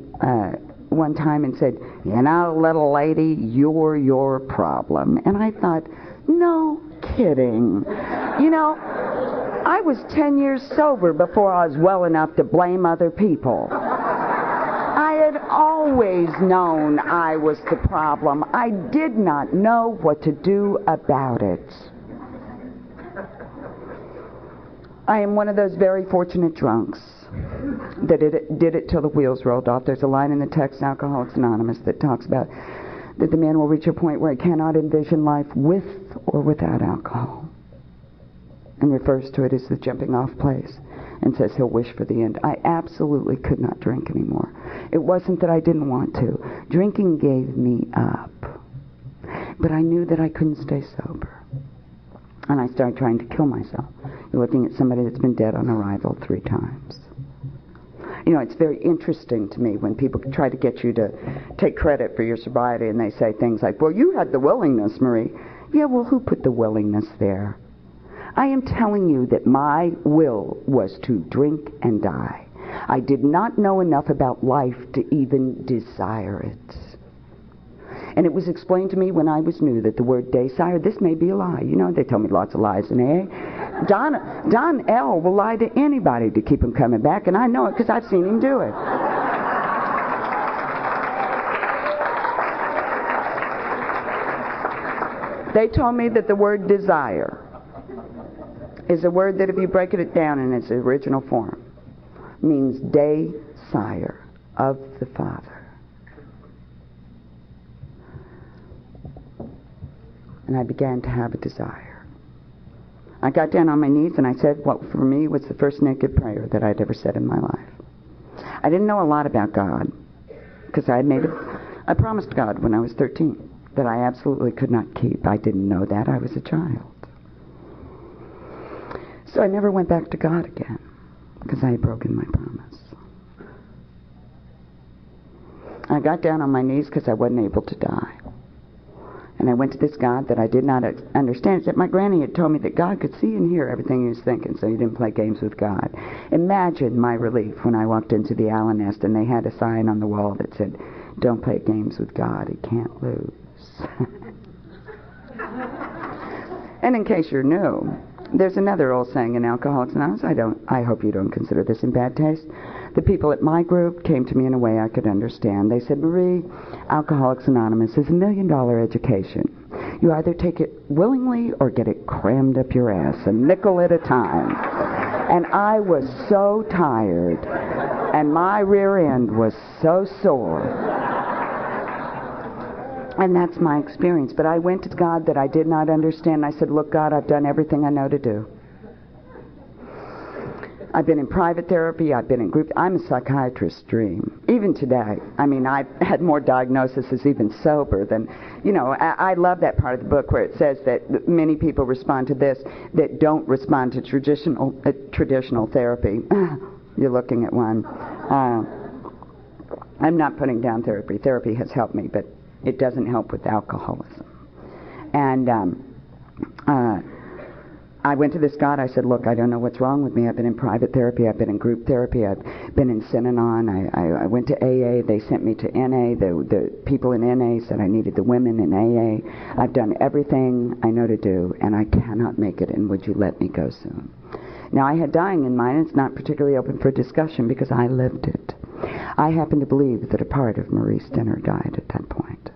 one time and said, "You know, little lady, you're your problem." And I thought, no kidding. You know, I was 10 years sober before I was well enough to blame other people. I had always known I was the problem. I did not know what to do about it. I am one of those very fortunate drunks that did it till the wheels rolled off. There's a line in the text, Alcoholics Anonymous, that talks about that the man will reach a point where he cannot envision life with or without alcohol, and refers to it as the jumping off place, and says he'll wish for the end. I absolutely could not drink anymore. It wasn't that I didn't want to. Drinking gave me up. But I knew that I couldn't stay sober. And I started trying to kill myself. You're looking at somebody that's been dead on arrival 3 times. You know, it's very interesting to me when people try to get you to take credit for your sobriety and they say things like, well, you had the willingness, Marie. Yeah, well, who put the willingness there? I am telling you that my will was to drink and die. I did not know enough about life to even desire it. And it was explained to me when I was new that the word desire, this may be a lie. You know, they tell me lots of lies in AA. Don L. will lie to anybody to keep him coming back, and I know it because I've seen him do it. They told me that the word desire is a word that if you break it down in its original form, means desire of the Father. And I began to have a desire. I got down on my knees and I said what for me was the first naked prayer that I'd ever said in my life. I didn't know a lot about God because I promised God when I was 13 that I absolutely could not keep. I didn't know that. I was a child. So I never went back to God again because I had broken my promise. I got down on my knees because I wasn't able to die. And I went to this God that I did not understand. Except my granny had told me that God could see and hear everything he was thinking, so you didn't play games with God. Imagine my relief when I walked into the owl nest and they had a sign on the wall that said, "Don't play games with God, he can't lose." And in case you're new, there's another old saying in Alcoholics Anonymous. I hope you don't consider this in bad taste. The people at my group came to me in a way I could understand. They said, Marie, Alcoholics Anonymous is $1 million education. You either take it willingly or get it crammed up your ass, a nickel at a time. And I was so tired And my rear end was so sore. And that's my experience. But I went to God that I did not understand. I said, look, God, I've done everything I know to do. I've been in private therapy. I've been in group. I'm a psychiatrist's dream. Even today. I mean, I've had more diagnoses even sober than, you know, I love that part of the book where it says that many people respond to this that don't respond to traditional therapy. You're looking at one. I'm not putting down therapy. Therapy has helped me, but it doesn't help with alcoholism. And I went to this God. I said, look, I don't know what's wrong with me. I've been in private therapy. I've been in group therapy. I've been in Synanon. I went to AA. They sent me to NA. The people in NA said I needed the women in AA. I've done everything I know to do, and I cannot make it, and would you let me go soon? Now, I had dying in mind, and it's not particularly open for discussion because I lived it. I happen to believe that a part of Maurice Dinner died at that point.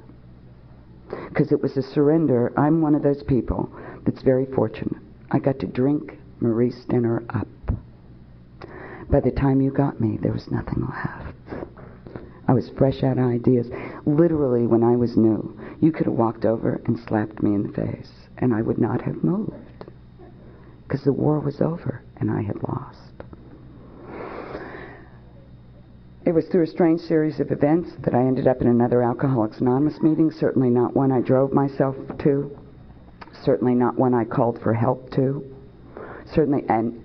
Because it was a surrender. I'm one of those people that's very fortunate. I got to drink Maurice Dinner up. By the time you got me, there was nothing left. I was fresh out of ideas. Literally, when I was new, you could have walked over and slapped me in the face, and I would not have moved. Because the war was over, and I had lost. It was through a strange series of events that I ended up in another Alcoholics Anonymous meeting, certainly not one I drove myself to. Certainly not one I called for help to. Certainly an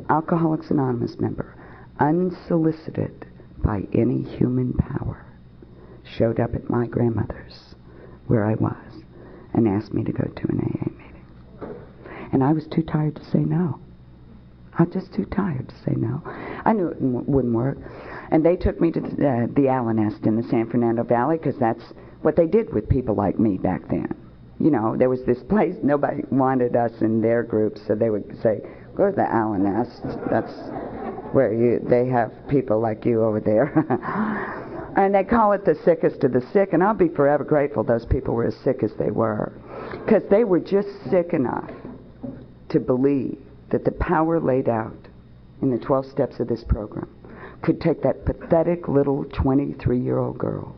Alcoholics Anonymous member, unsolicited by any human power, showed up at my grandmother's, where I was, and asked me to go to an AA meeting. And I was too tired to say no. I was just too tired to say no. I knew it wouldn't work. And they took me to the Allen-est in the San Fernando Valley, because that's what they did with people like me back then. You know, there was this place, nobody wanted us in their group, so they would say, go to the Allen-est. That's where they have people like you over there. And they call it the sickest of the sick, and I'll be forever grateful those people were as sick as they were. Because they were just sick enough to believe that the power laid out in the 12 steps of this program could take that pathetic little 23-year-old girl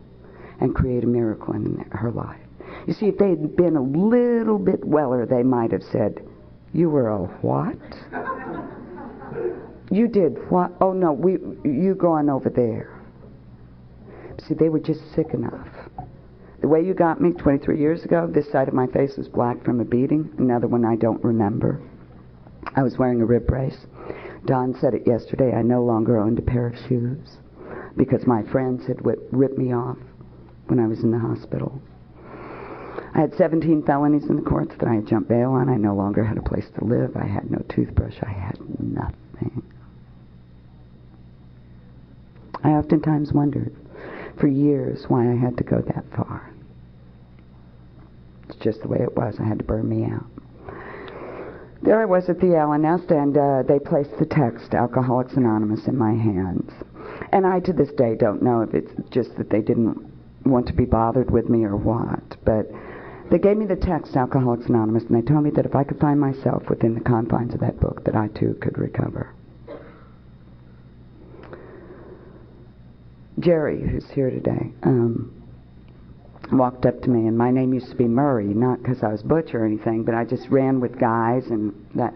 and create a miracle in her life. You see, if they'd been a little bit weller, they might have said, you were a what? You did what? Oh, no, you go on over there. See, they were just sick enough. The way you got me 23 years ago, this side of my face was black from a beating, another one I don't remember. I was wearing a rib brace. Don said it yesterday, I no longer owned a pair of shoes because my friends had ripped me off when I was in the hospital. I had 17 felonies in the courts that I had jumped bail on. I no longer had a place to live. I had no toothbrush. I had nothing. I oftentimes wondered for years why I had to go that far. It's just the way it was. I had to burn me out. There I was at the Allen-est, and they placed the text, Alcoholics Anonymous, in my hands. And I, to this day, don't know if it's just that they didn't want to be bothered with me or what, but they gave me the text, Alcoholics Anonymous, and they told me that if I could find myself within the confines of that book, that I too could recover. Jerry, who's here today, walked up to me, and my name used to be Murray, not because I was butch or anything, but I just ran with guys, and that.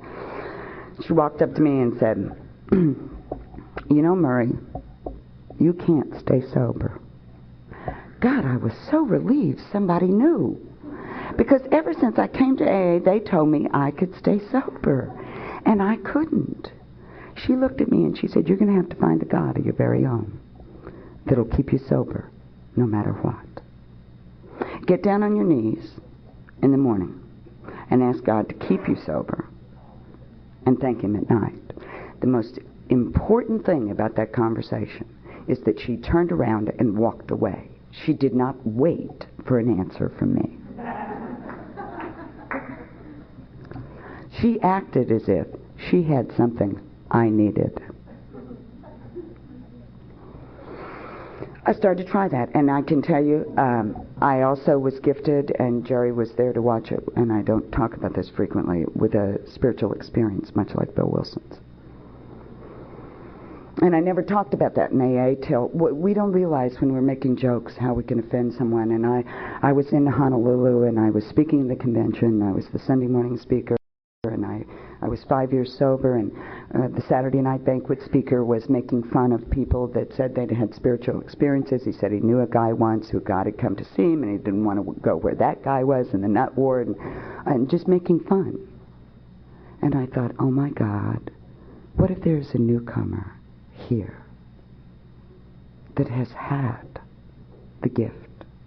She walked up to me and said, you know, Murray, you can't stay sober. God, I was so relieved somebody knew. Because ever since I came to AA, they told me I could stay sober. And I couldn't. She looked at me and she said, you're going to have to find a God of your very own that'll keep you sober no matter what. Get down on your knees in the morning and ask God to keep you sober and thank Him at night. The most important thing about that conversation is that she turned around and walked away. She did not wait for an answer from me. She acted as if she had something I needed. I started to try that, and I can tell you, I also was gifted, and Jerry was there to watch it, and I don't talk about this frequently, with a spiritual experience, much like Bill Wilson's. And I never talked about that in AA till, we don't realize when we're making jokes how we can offend someone. And I was in Honolulu, and I was speaking at the convention. I was the Sunday morning speaker, and I was 5 years sober, and the Saturday night banquet speaker was making fun of people that said they'd had spiritual experiences. He said he knew a guy once who God had come to see him, and he didn't want to go where that guy was in the nut ward, and just making fun. And I thought, oh my God, what if there's a newcomer here that has had the gift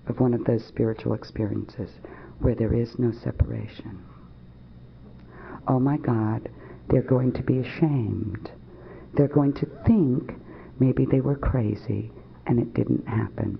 of one of those spiritual experiences where there is no separation? Oh my God, they're going to be ashamed. They're going to think maybe they were crazy and it didn't happen.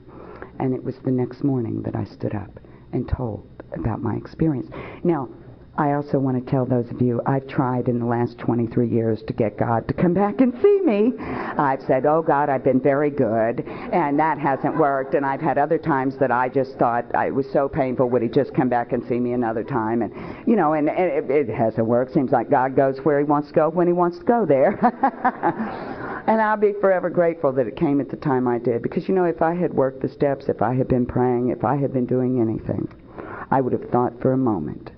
And it was the next morning that I stood up and told about my experience. Now, I also want to tell those of you, I've tried in the last 23 years to get God to come back and see me. I've said, oh God, I've been very good, and that hasn't worked. And I've had other times that I just thought it was so painful, would he just come back and see me another time? And, you know, and it hasn't worked. Seems like God goes where he wants to go when he wants to go there. And I'll be forever grateful that it came at the time I did. Because, you know, if I had worked the steps, if I had been praying, if I had been doing anything, I would have thought for a moment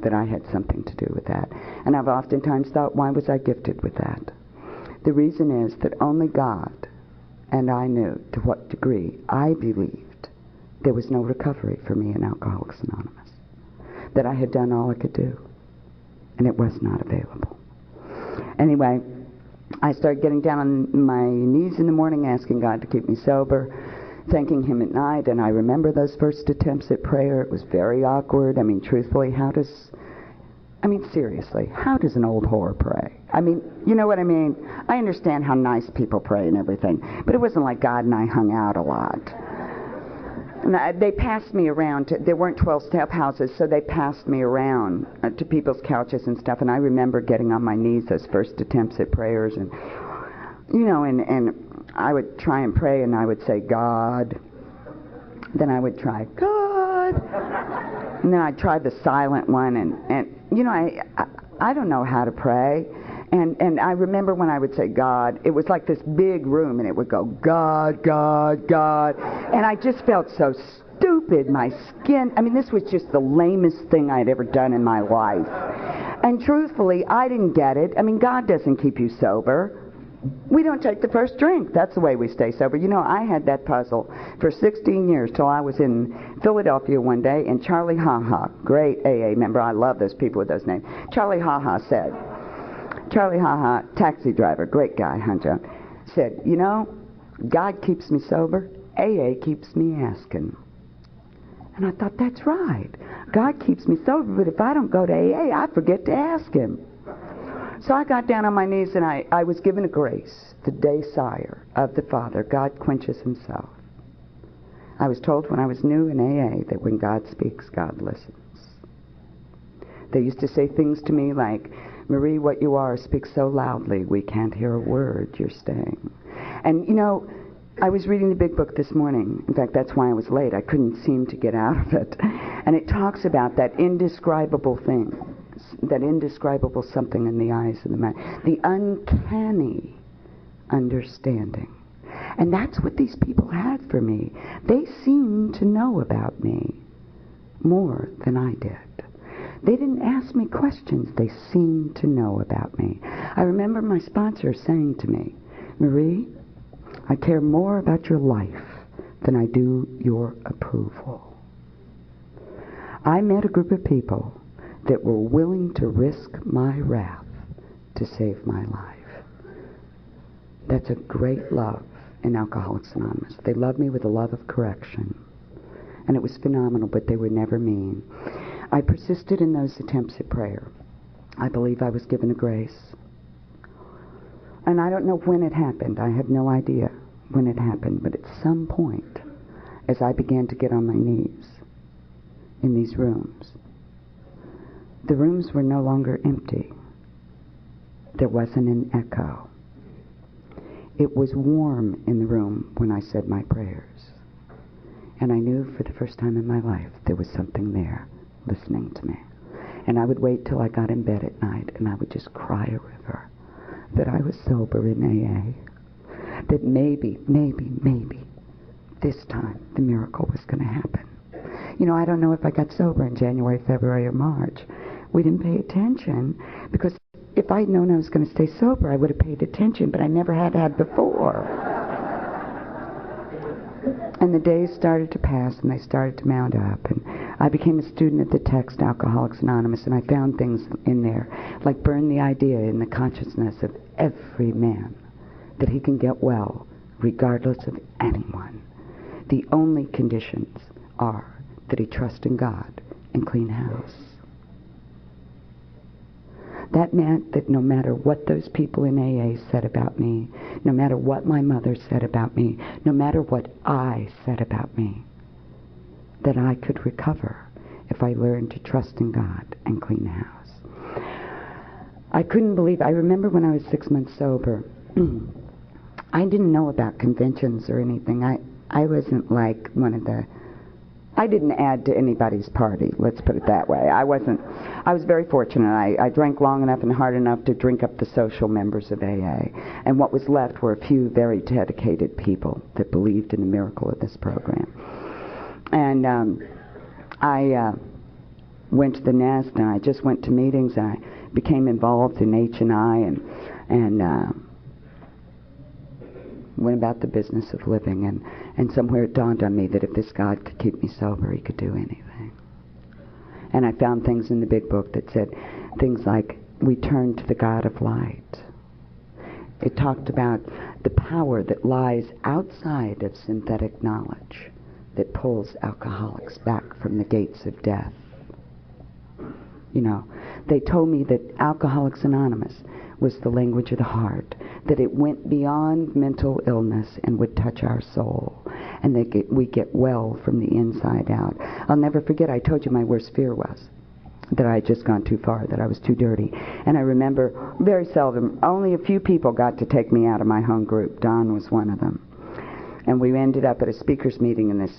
that I had something to do with that. And I've oftentimes thought, why was I gifted with that? The reason is that only God and I knew to what degree I believed there was no recovery for me in Alcoholics Anonymous, that I had done all I could do, and it was not available. Anyway, I started getting down on my knees in the morning, asking God to keep me sober, thanking him at night. And I remember those first attempts at prayer. It was very awkward. I mean, truthfully, seriously, how does an old whore pray? I mean, you know what I mean? I understand how nice people pray and everything, but it wasn't like God and I hung out a lot. And they passed me around. There weren't 12-step houses, so they passed me around to people's couches and stuff. And I remember getting on my knees those first attempts at prayers, and, you know, and I would try and pray, and I would say, God. Then I would try, God. And then I'd try the silent one, and you know, I don't know how to pray. And I remember when I would say God, it was like this big room, and it would go, God, God, God. And I just felt so stupid. My skin, this was just the lamest thing I'd ever done in my life. And truthfully, I didn't get it. God doesn't keep you sober. We don't take the first drink. That's the way we stay sober. You know, I had that puzzle for 16 years till I was in Philadelphia one day, and Charlie Ha-Ha, great AA member, I love those people with those names. Charlie Ha-Ha, taxi driver, great guy, Hunter, said, you know, God keeps me sober, AA keeps me asking. And I thought, that's right. God keeps me sober, but if I don't go to AA, I forget to ask him. So I got down on my knees, and I was given a grace, the day sire of the Father. God quenches himself. I was told when I was new in AA that when God speaks, God listens. They used to say things to me like, Marie, what you are speaks so loudly, we can't hear a word you're saying. And, you know, I was reading the big book this morning. In fact, that's why I was late. I couldn't seem to get out of it. And it talks about that indescribable thing. That indescribable something in the eyes of the man. The uncanny understanding. And that's what these people had for me. They seemed to know about me more than I did. They didn't ask me questions. They seemed to know about me. I remember my sponsor saying to me, Marie, I care more about your life than I do your approval. I met a group of people that were willing to risk my wrath to save my life. That's a great love in Alcoholics Anonymous. They loved me with a love of correction. And it was phenomenal, but they were never mean. I persisted in those attempts at prayer. I believe I was given a grace. And I don't know when it happened. I have no idea when it happened. But at some point, as I began to get on my knees in these rooms, the rooms were no longer empty. There wasn't an echo. It was warm in the room when I said my prayers. And I knew for the first time in my life there was something there listening to me. And I would wait till I got in bed at night, and I would just cry a river that I was sober in AA. that maybe this time the miracle was going to happen. You know, I don't know if I got sober in January, February, or March. We didn't pay attention, because if I'd known I was going to stay sober, I would have paid attention, but I never had before. And the days started to pass, and they started to mount up, and I became a student at the text Alcoholics Anonymous, and I found things in there, like burn the idea in the consciousness of every man that he can get well, regardless of anyone. The only conditions are that he trust in God and clean house. That meant that no matter what those people in AA said about me, no matter what my mother said about me, no matter what I said about me, that I could recover if I learned to trust in God and clean house. I couldn't believe, I remember when I was 6 months sober, I didn't know about conventions or anything. I wasn't like one of the, I didn't add to anybody's party, let's put it that way. I was very fortunate. I drank long enough and hard enough to drink up the social members of AA. And what was left were a few very dedicated people that believed in the miracle of this program. And I went to the Nest, and I just went to meetings, and I became involved in H&I and went about the business of living, and somewhere it dawned on me that if this God could keep me sober, he could do anything. And I found things in the big book that said things like, we turn to the God of light. It talked about the power that lies outside of synthetic knowledge that pulls alcoholics back from the gates of death. You know, they told me that Alcoholics Anonymous was the language of the heart, that it went beyond mental illness and would touch our soul, and that we get well from the inside out. I'll never forget, I told you my worst fear was that I had just gone too far, that I was too dirty. And I remember very seldom, only a few people got to take me out of my home group. Don was one of them. And we ended up at a speaker's meeting, and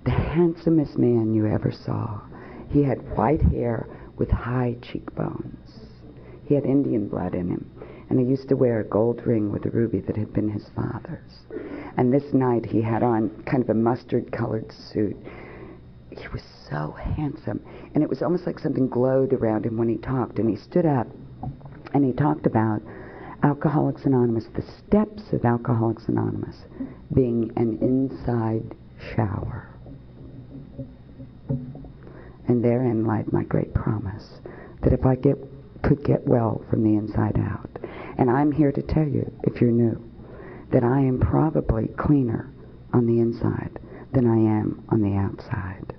the handsomest man you ever saw. He had white hair with high cheekbones. He had Indian blood in him, and he used to wear a gold ring with a ruby that had been his father's. And this night he had on kind of a mustard-colored suit. He was so handsome, and it was almost like something glowed around him when he talked. And he stood up, and he talked about Alcoholics Anonymous, the steps of Alcoholics Anonymous being an inside shower. And therein lied my great promise, that if I could get well from the inside out. And I'm here to tell you, if you're new, that I am probably cleaner on the inside than I am on the outside.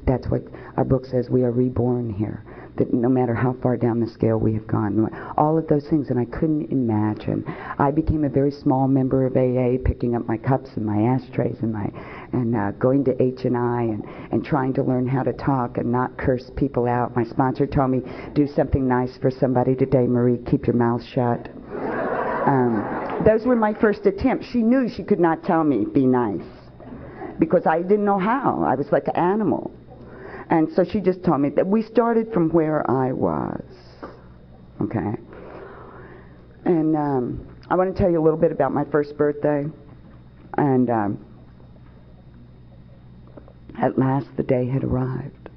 That's what our book says. We are reborn here, that no matter how far down the scale we have gone, all of those things, and I couldn't imagine. I became a very small member of AA, picking up my cups and my ashtrays and going to H&I and trying to learn how to talk and not curse people out. My sponsor told me, do something nice for somebody today, Marie, keep your mouth shut. Those were my first attempts. She knew she could not tell me, be nice, because I didn't know how. I was like an animal. And so she just told me that we started from where I was, okay? And I want to tell you a little bit about my first birthday. And at last the day had arrived.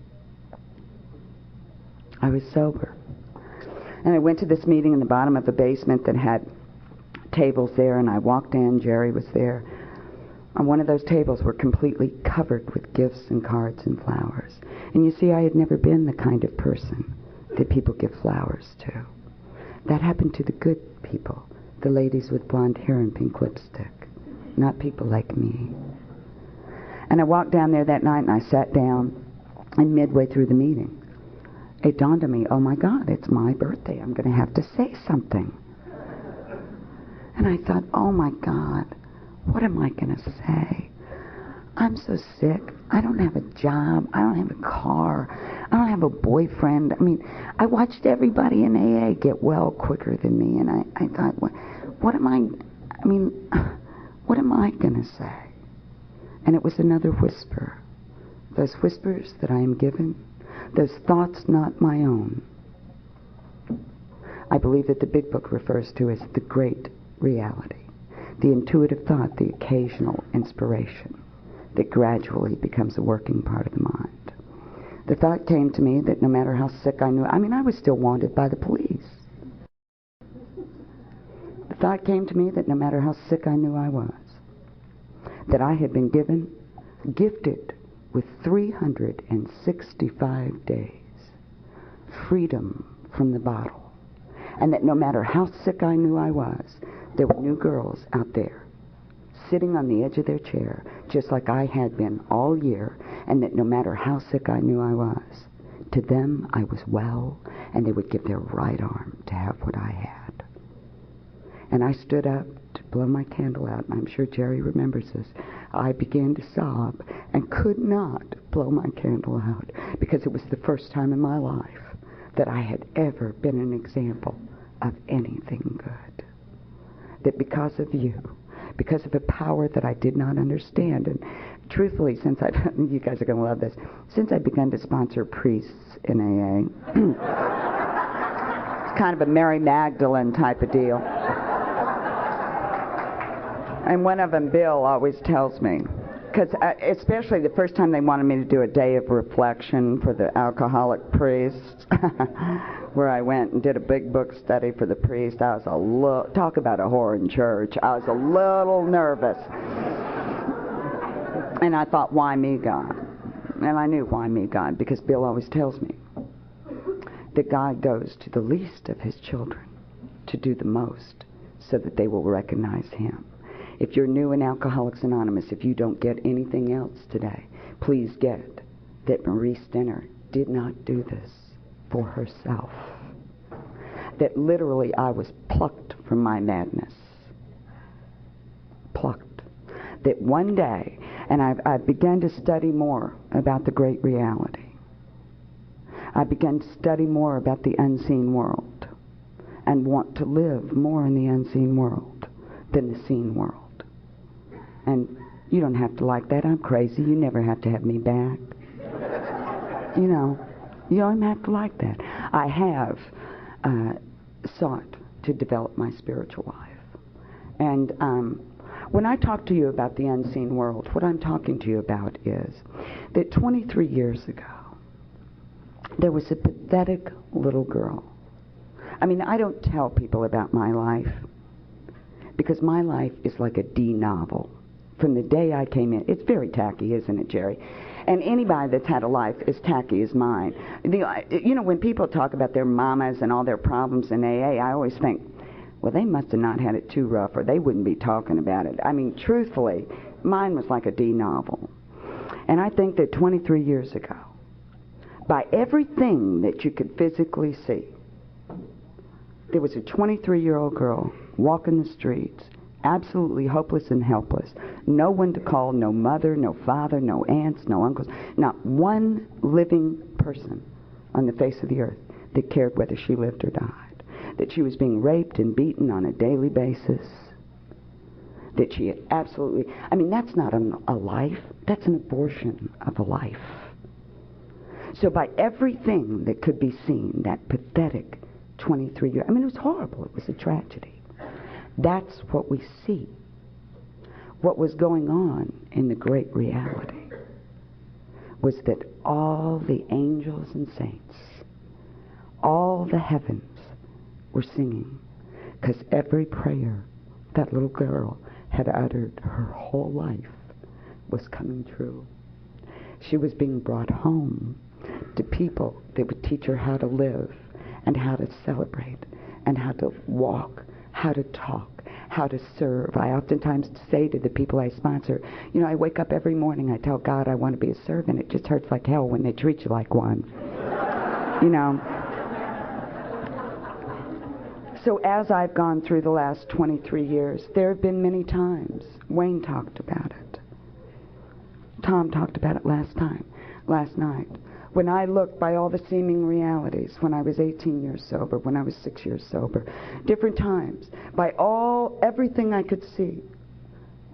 I was sober. And I went to this meeting in the bottom of a basement that had tables there, and I walked in, Jerry was there. On one of those tables were completely covered with gifts and cards and flowers. And you see, I had never been the kind of person that people give flowers to. That happened to the good people, the ladies with blonde hair and pink lipstick, not people like me. And I walked down there that night, and I sat down, and midway through the meeting, it dawned on me, oh my God, it's my birthday. I'm going to have to say something. And I thought, oh my God, what am I going to say? I'm so sick. I don't have a job. I don't have a car. I don't have a boyfriend. I mean, I watched everybody in AA get well quicker than me, and I thought, what am I going to say? And it was another whisper. Those whispers that I am given, those thoughts not my own, I believe that the Big Book refers to as the great reality. the intuitive thought, the occasional inspiration that gradually becomes a working part of the mind. The thought came to me that no matter how sick I knew, I was still wanted by the police. The thought came to me that no matter how sick I knew I was, that I had been gifted with 365 days, freedom from the bottle, and that no matter how sick I knew I was, there were new girls out there sitting on the edge of their chair, just like I had been all year, and that no matter how sick I knew I was, to them I was well, and they would give their right arm to have what I had. And I stood up to blow my candle out, and I'm sure Jerry remembers this. I began to sob and could not blow my candle out because it was the first time in my life that I had ever been an example of anything good. That because of you, because of a power that I did not understand, and truthfully, since you guys are going to love this, since I began to sponsor priests in AA, it's kind of a Mary Magdalene type of deal. And one of them, Bill, always tells me, because especially the first time they wanted me to do a day of reflection for the alcoholic priests, where I went and did a big book study for the priest, I was talk about a whore in church. I was a little nervous. And I thought, why me, God? And I knew why me, God, because Bill always tells me that God goes to the least of his children to do the most so that they will recognize him. If you're new in Alcoholics Anonymous, if you don't get anything else today, please get that Marie Stenner did not do this for herself. That literally I was plucked from my madness. Plucked. That one day, and I began to study more about the great reality. I began to study more about the unseen world and want to live more in the unseen world than the seen world. And you don't have to like that. I'm crazy. You never have to have me back. You don't have to like that. I have sought to develop my spiritual life. And when I talk to you about the unseen world, what I'm talking to you about is that 23 years ago, there was a pathetic little girl. I don't tell people about my life because my life is like a D novel. From the day I came in, it's very tacky, isn't it, Jerry? And anybody that's had a life as tacky as mine. When people talk about their mamas and all their problems in AA, I always think, well, they must have not had it too rough, or they wouldn't be talking about it. Truthfully, mine was like a D novel. And I think that 23 years ago, by everything that you could physically see, there was a 23-year-old girl walking the streets, absolutely hopeless and helpless. No one to call, no mother, no father, no aunts, no uncles. Not one living person on the face of the earth that cared whether she lived or died. That she was being raped and beaten on a daily basis. That she had absolutely... that's not a life. That's an abortion of a life. So by everything that could be seen, that pathetic 23-year... it was horrible. It was a tragedy. That's what we see. What was going on in the great reality was that all the angels and saints, all the heavens were singing, because every prayer that little girl had uttered her whole life was coming true. She was being brought home to people that would teach her how to live and how to celebrate and how to walk, how to talk, how to serve. I oftentimes say to the people I sponsor, I wake up every morning, I tell God I want to be a servant. It just hurts like hell when they treat you like one. So as I've gone through the last 23 years, there have been many times. Wayne talked about it. Tom talked about it last night. When I looked by all the seeming realities, when I was 18 years sober, when I was 6 years sober, different times, by everything I could see,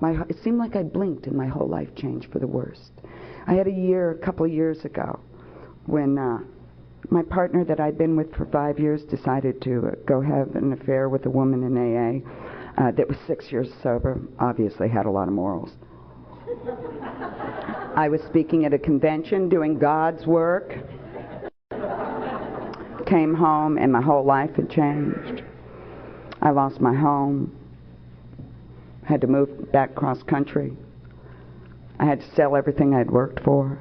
it seemed like I blinked and my whole life changed for the worst. I had a couple of years ago, when my partner that I'd been with for 5 years decided to go have an affair with a woman in AA. that was 6 years sober, obviously had a lot of morals. I was speaking at a convention doing God's work. Came home and my whole life had changed. I lost my home. Had to move back cross country. I had to sell everything I'd worked for.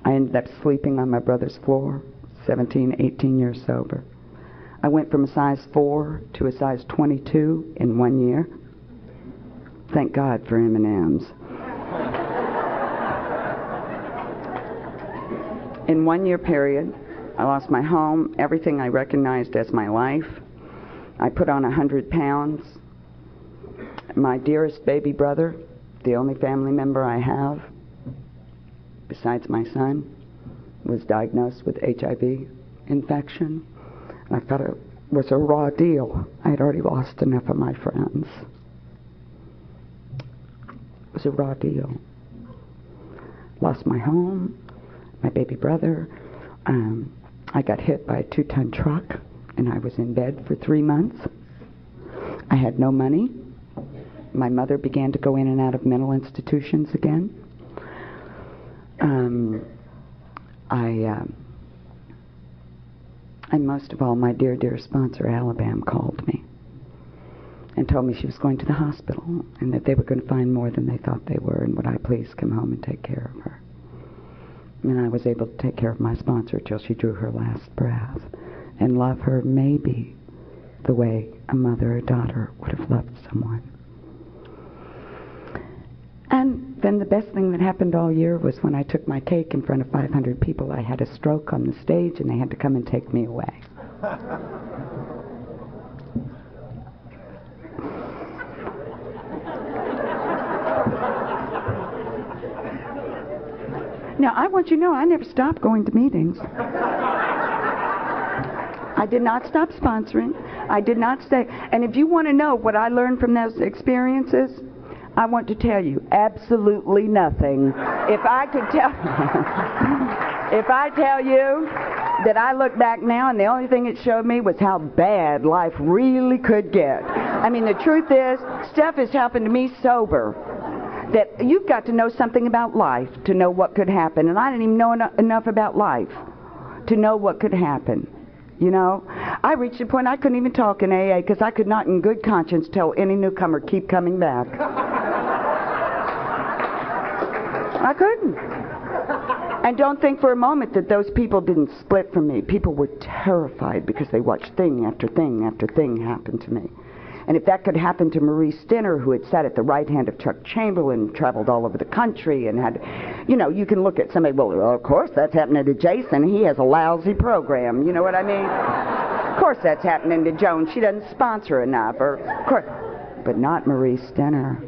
I ended up sleeping on my brother's floor, 17, 18 years sober. I went from a size 4 to a size 22 in 1 year. Thank God for M&Ms. In 1 year period, I lost my home, everything I recognized as my life. I put on 100 pounds. My dearest baby brother, the only family member I have, besides my son, was diagnosed with HIV infection. And I thought it was a raw deal. I had already lost enough of my friends. It was a raw deal. Lost my home, my baby brother. I got hit by a 2-ton truck, and I was in bed for 3 months. I had no money. My mother began to go in and out of mental institutions again. And most of all, my dear, dear sponsor, Alabama, called me and told me she was going to the hospital and that they were going to find more than they thought they were, and would I please come home and take care of her. And I was able to take care of my sponsor till she drew her last breath and love her maybe the way a mother or daughter would have loved someone. And then the best thing that happened all year was when I took my cake in front of 500 people. I had a stroke on the stage and they had to come and take me away. Now, I want you to know I never stopped going to meetings. I did not stop sponsoring. I did not stay. And if you want to know what I learned from those experiences, I want to tell you absolutely nothing. If I could tell, if I tell you that I look back now and the only thing it showed me was how bad life really could get. I mean, the truth is, stuff has happened to me sober. That you've got to know something about life to know what could happen. And I didn't even know enough about life to know what could happen. You know, I reached a point I couldn't even talk in AA because I could not in good conscience tell any newcomer, keep coming back. I couldn't. And don't think for a moment that those people didn't split from me. People were terrified because they watched thing after thing after thing happen to me. And if that could happen to Marie Stinner, who had sat at the right hand of Chuck Chamberlain, traveled all over the country, and had, you know, you can look at somebody, well, of course that's happening to Jason. He has a lousy program. You know what I mean? Of course that's happening to Joan. She doesn't sponsor enough. Or, of course, but not Marie Stinner.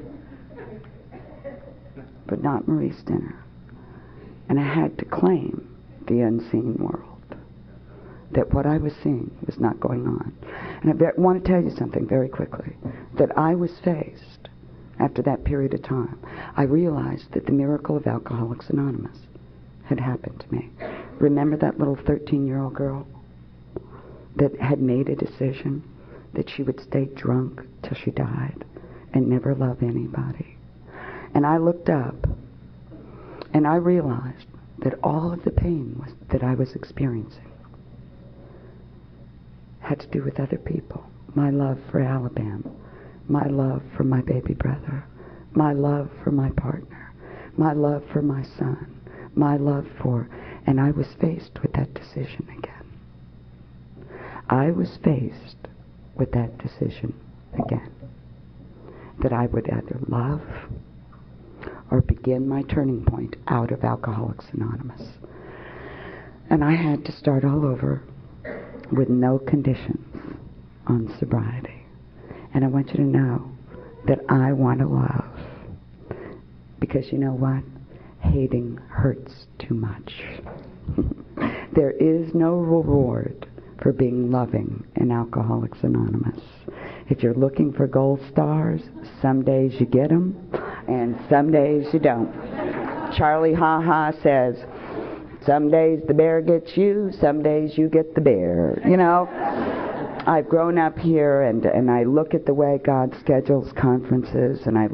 But not Marie Stinner. And I had to claim the unseen world. That what I was seeing was not going on. And I want to tell you something very quickly. That I was faced, after that period of time, I realized that the miracle of Alcoholics Anonymous had happened to me. Remember that little 13-year-old girl that had made a decision that she would stay drunk till she died and never love anybody? And I looked up and I realized that all of the pain that I was experiencing had to do with other people. My love for Alabama, my love for my baby brother, my love for my partner, my love for my son, my love for... And I was faced with that decision again. I was faced with that decision again. That I would either love or begin my turning point out of Alcoholics Anonymous. And I had to start all over with no conditions on sobriety. And I want you to know that I want to love. Because you know what? Hating hurts too much. There is no reward for being loving in Alcoholics Anonymous. If you're looking for gold stars, some days you get them, and some days you don't. Charlie Ha Ha says, some days the bear gets you, some days you get the bear, you know. I've grown up here, and I look at the way God schedules conferences, and I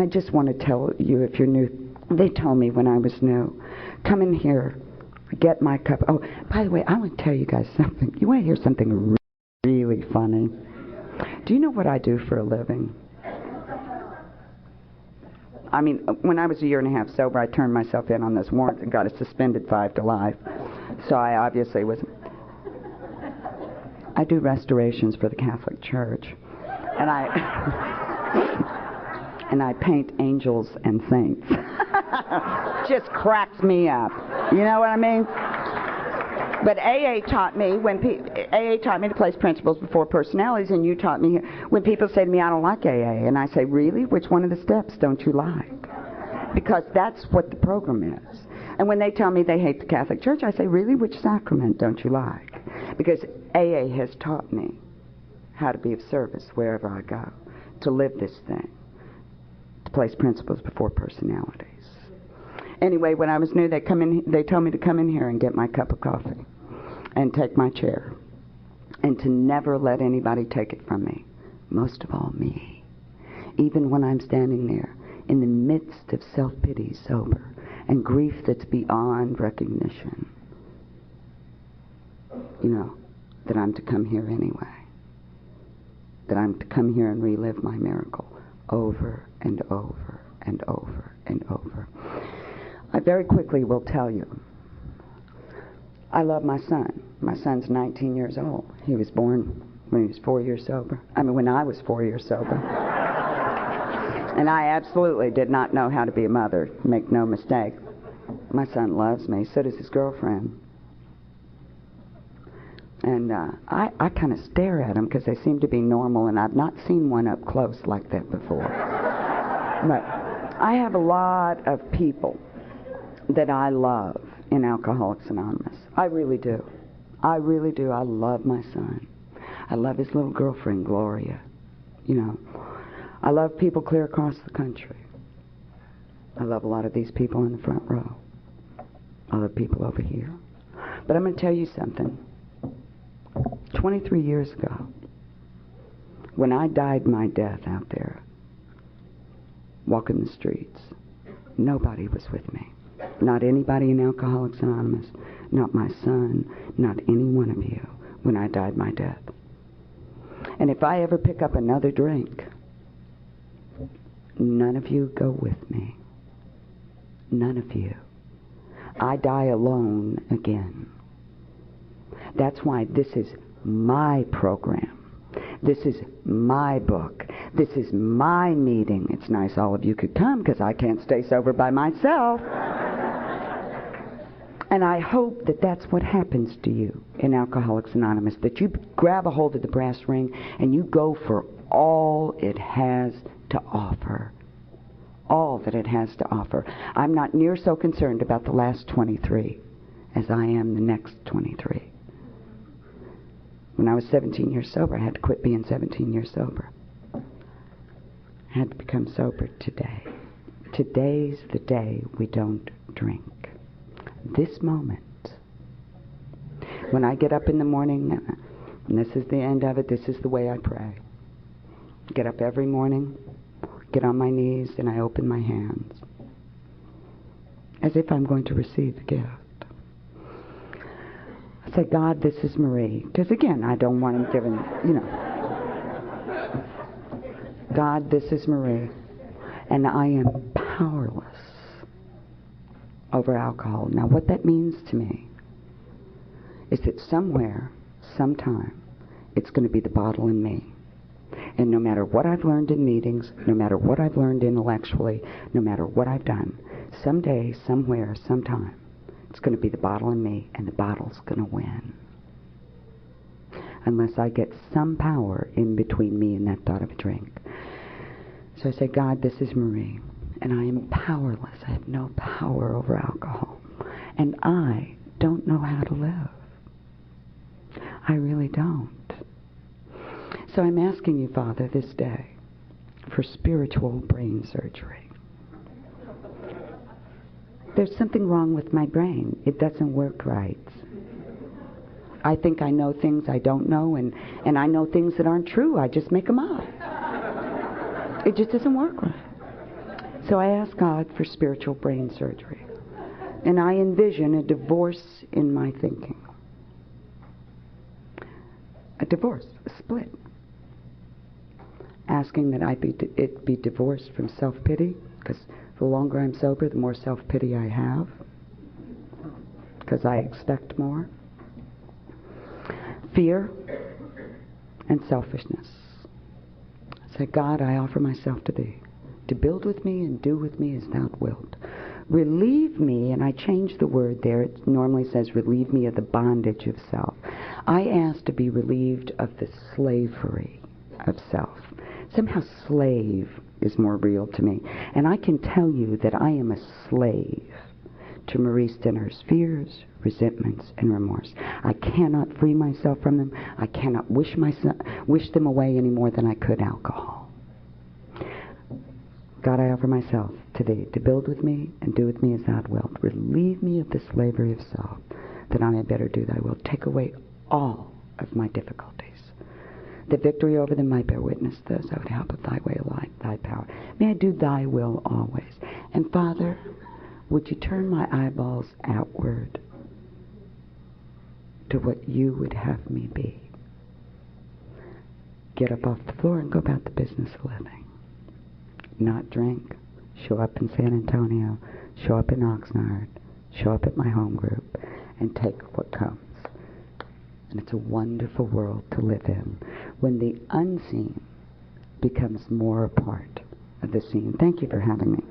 just want to tell you, if you're new, they told me when I was new, come in here, get my cup. Oh, by the way, I want to tell you guys something. You want to hear something really funny? Do you know what I do for a living? I mean, when I was a year and a half sober, I turned myself in on this warrant and got a suspended 5 to life. So I obviously was... I do restorations for the Catholic Church. And I paint angels and saints. Just cracks me up. You know what I mean? But AA taught me to place principles before personalities, and you taught me when people say to me, I don't like AA, and I say, really? Which one of the steps don't you like? Because that's what the program is. And when they tell me they hate the Catholic Church, I say, really? Which sacrament don't you like? Because AA has taught me how to be of service wherever I go, to live this thing, to place principles before personalities. Anyway, when I was new, they told me to come in here and get my cup of coffee and take my chair and to never let anybody take it from me, most of all me. Even when I'm standing there in the midst of self-pity, sober, and grief that's beyond recognition, you know, that I'm to come here anyway, that I'm to come here and relive my miracle over and over and over and over. I very quickly will tell you, I love my son. My son's 19 years old. He was born when he was 4 years sober. I mean, when I was 4 years sober. And I absolutely did not know how to be a mother, make no mistake. My son loves me, so does his girlfriend. And I kind of stare at them because they seem to be normal, and I've not seen one up close like that before. But I have a lot of people that I love in Alcoholics Anonymous. I really do. I really do. I love my son. I love his little girlfriend, Gloria. You know, I love people clear across the country. I love a lot of these people in the front row. I love people over here. But I'm going to tell you something. 23 years ago, when I died my death out there, walking the streets, nobody was with me. Not anybody in Alcoholics Anonymous, not my son, not any one of you, when I died my death. And if I ever pick up another drink, none of you go with me. None of you. I die alone again. That's why this is my program. This is my book. This is my meeting. It's nice all of you could come because I can't stay sober by myself. And I hope that that's what happens to you in Alcoholics Anonymous, that you grab a hold of the brass ring and you go for all it has to offer. All that it has to offer. I'm not near so concerned about the last 23 as I am the next 23. When I was 17 years sober, I had to quit being 17 years sober. I had to become sober today. Today's the day we don't drink. This moment. When I get up in the morning, and this is the end of it, this is the way I pray. Get up every morning, get on my knees, and I open my hands as if I'm going to receive the gift. I say, God, this is Marie. Because again, I don't want him giving, you know. God, this is Marie. And I am powerless over alcohol. Now, what that means to me is that somewhere, sometime, it's going to be the bottle in me. And no matter what I've learned in meetings, no matter what I've learned intellectually, no matter what I've done, someday, somewhere, sometime, it's going to be the bottle in me, and the bottle's going to win. Unless I get some power in between me and that thought of a drink. So I say, God, this is Marie, and I am powerless. I have no power over alcohol. And I don't know how to live. I really don't. So I'm asking you, Father, this day for spiritual brain surgery. There's something wrong with my brain. It doesn't work right. I think I know things I don't know, and I know things that aren't true. I just make them up. It just doesn't work right. So I ask God for spiritual brain surgery. And I envision a divorce in my thinking. A divorce, a split. Asking that it be divorced from self-pity, because the longer I'm sober, the more self-pity I have, because I expect more. Fear and selfishness. Say, God, I offer myself to Thee, to build with me and do with me as Thou wilt. Relieve me, and I change the word there. It normally says relieve me of the bondage of self. I ask to be relieved of the slavery of self. Somehow slave is more real to me. And I can tell you that I am a slave to Maurice Dinner's fears, resentments, and remorse. I cannot free myself from them. I cannot wish them away any more than I could alcohol. God, I offer myself to Thee, to build with me and do with me as Thou wilt. Relieve me of the slavery of self, that I may better do Thy will. Take away all of my difficulties. The victory over them might bear witness to those I would help with Thy way of life, Thy power. May I do Thy will always. And Father, would You turn my eyeballs outward to what You would have me be. Get up off the floor and go about the business of living. Not drink, show up in San Antonio, show up in Oxnard, show up at my home group, and take what comes. And it's a wonderful world to live in when the unseen becomes more a part of the seen. Thank you for having me.